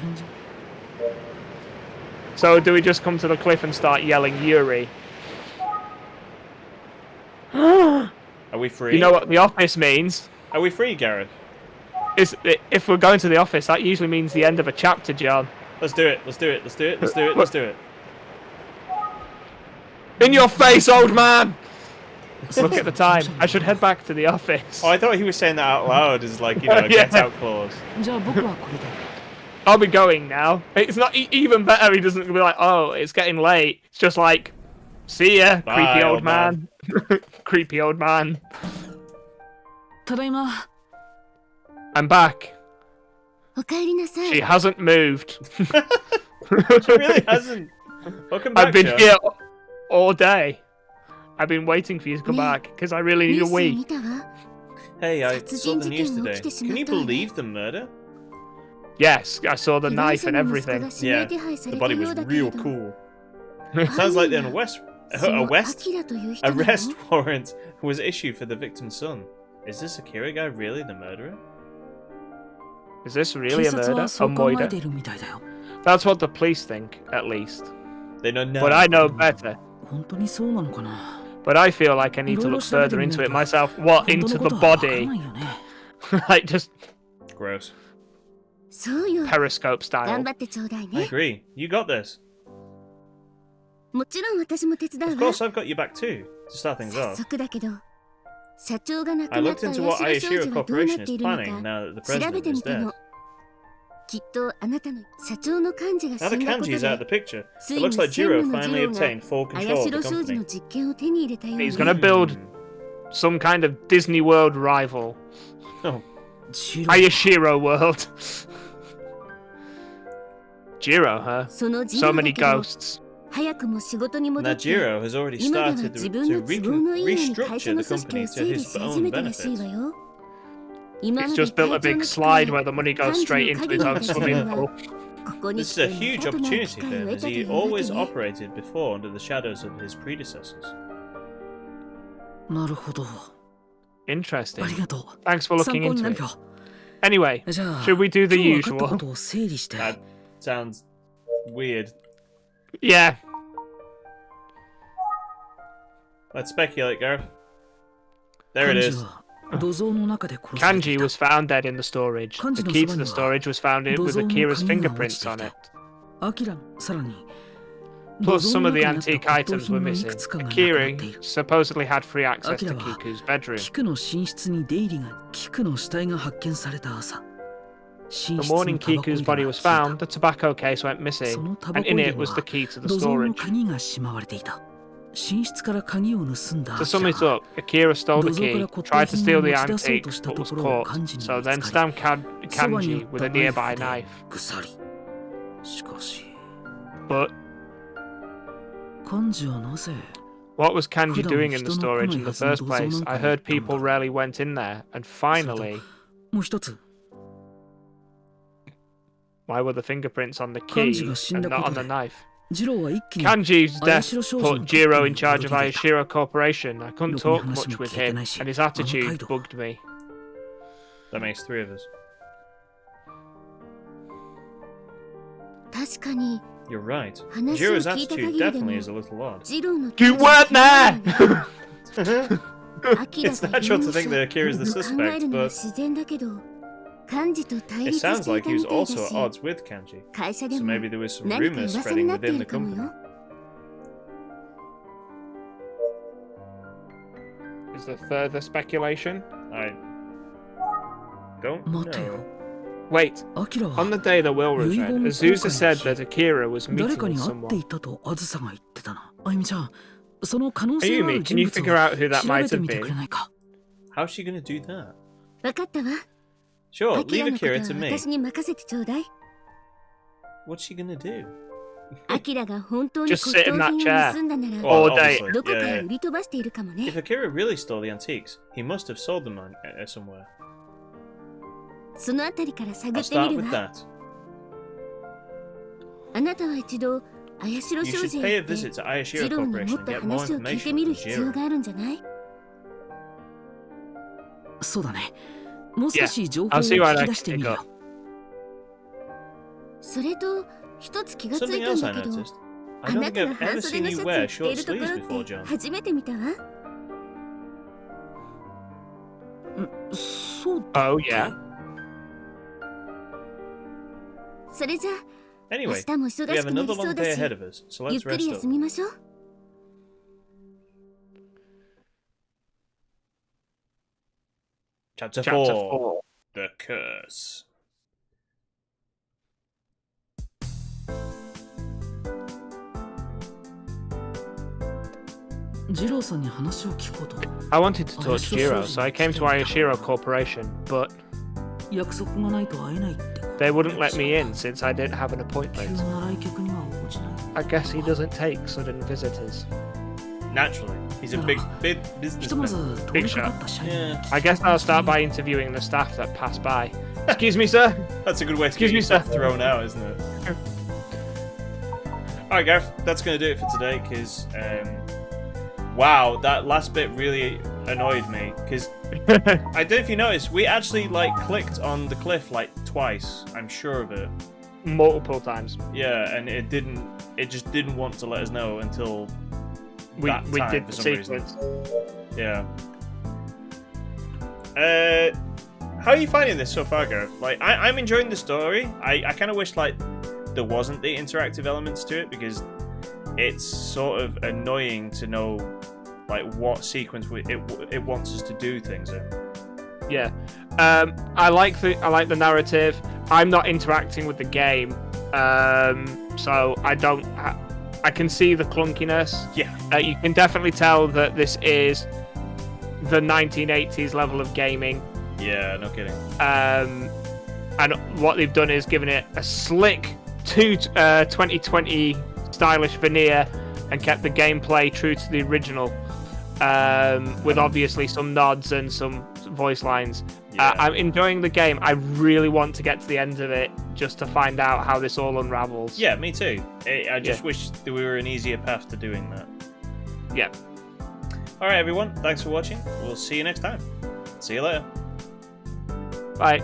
So do we just come to the cliff and start yelling Yuri? Are we free? You know what the office means? Are we free, Gareth? If we're going to the office, that usually means the end of a chapter, John. Let's do it. In your face, old man! Look at the time. I should head back to the office. Oh, I thought he was saying that out loud as like, a get out clause. I'll be going now. It's not even better. He doesn't be like, oh, it's getting late. It's just like, see ya, bye, creepy old man. Creepy old man. I'm back. She hasn't moved. She really hasn't. Welcome back, I've been Joe. here all day. I've been waiting for you to come back because I really need a wee. Hey, I saw the news today. Can you believe the murder? Yes, I saw the knife and everything. Yeah, the body was real cool. Sounds like an arrest warrant was issued for the victim's son. Is this Akira guy really the murderer? Is this really a murder? A moida? That's what the police think, at least. They know nothing. But I know better. But I feel like I need to look further into it myself. What, into the body? Like, just... Gross. Periscope style. I agree. You got this. Of course, I've got you back too, to start things off. I looked into what Ayashiro Corporation is planning now that the president is dead. Now the kanji's out of the picture. It looks like Jiro finally obtained full control of the company. He's gonna build some kind of Disney World rival. Oh. Ayashiro World. Jiro, huh? So many ghosts. Now Jiro has already started to restructure the company to his own benefit. He's just built a big slide where the money goes straight into his own swimming pool. This is a huge opportunity for him, as he always operated before under the shadows of his predecessors. Interesting. Thanks for looking into it. Anyway, should we do the usual? That sounds weird. Yeah. Let's speculate, Gareth. There it is. Kanji was found dead in the storage. The key to the storage was found with Akira's fingerprints on it. Plus, some of the antique items were missing. Akira supposedly had free access to Kiku's bedroom. The morning Kiku's body was found, the tobacco case went missing, and in it was the key to the storage. To sum it up, Akira stole the key, tried to steal the antiques, but was caught, so then stabbed Kanji with a nearby knife. But what was Kanji doing in the storage in the first place? I heard people rarely went in there, and finally... Why were the fingerprints on the key and not on the knife? Kanji's death put Jiro in charge of Ayashiro Corporation. I couldn't talk much with him, and his attitude bugged me. That makes 3 of us. You're right. Jiro's attitude definitely is a little odd. You weren't there! It's natural to think that Akira is the suspect, but it sounds like he was also at odds with Kanji, so maybe there was some rumors spreading within the company. Is there further speculation? I don't know. Wait, on the day the will was read, Azusa said that Akira was meeting with someone. Ayumi, can you figure out who that might have been? How's she gonna do that? Sure, leave Akira to me. What's she gonna do? Just sit in that chair all day. Yeah. If Akira really stole the antiques, he must have sold them somewhere. I'll start with that. You should pay a visit to Ayashiro Corporation and get more information from Jiro. Yeah, I'll see what I can dig up. Something else I noticed. I don't think I've ever seen you wear short sleeves before, John. Oh, yeah. Anyway, we have another long day ahead of us, so let's rest up. Chapter 4. The Curse. I wanted to talk to Jiro, so I came to Ayashiro Corporation, but they wouldn't let me in since I didn't have an appointment. I guess he doesn't take sudden visitors. Naturally, he's a big businessman. Big shot. Yeah. I guess I'll start by interviewing the staff that pass by. Excuse me, sir. That's a good way to get yourself thrown out, isn't it? Alright, Gareth, that's going to do it for today, because, wow, that last bit really annoyed me, because I don't know if you noticed, we actually, clicked on the cliff, twice, I'm sure of it. Multiple times. Yeah, and it just didn't want to let us know until we did the sequence. Yeah. How are you finding this so far, Gareth? I'm enjoying the story. I kind of wish, there wasn't the interactive elements to it, because it's sort of annoying to know, what sequence it wants us to do things in. Yeah. I like the narrative. I'm not interacting with the game, so I don't. I can see the clunkiness. Yeah. You can definitely tell that this is the 1980s level of gaming. Yeah, no kidding. And what they've done is given it a slick 2020 stylish veneer and kept the gameplay true to the original, with obviously some nods and some voice lines. Yeah. I'm enjoying the game. I really want to get to the end of it just to find out how this all unravels. Yeah, me too. I just wish there were an easier path to doing that. Yeah. Alright, everyone. Thanks for watching. We'll see you next time. See you later. Bye.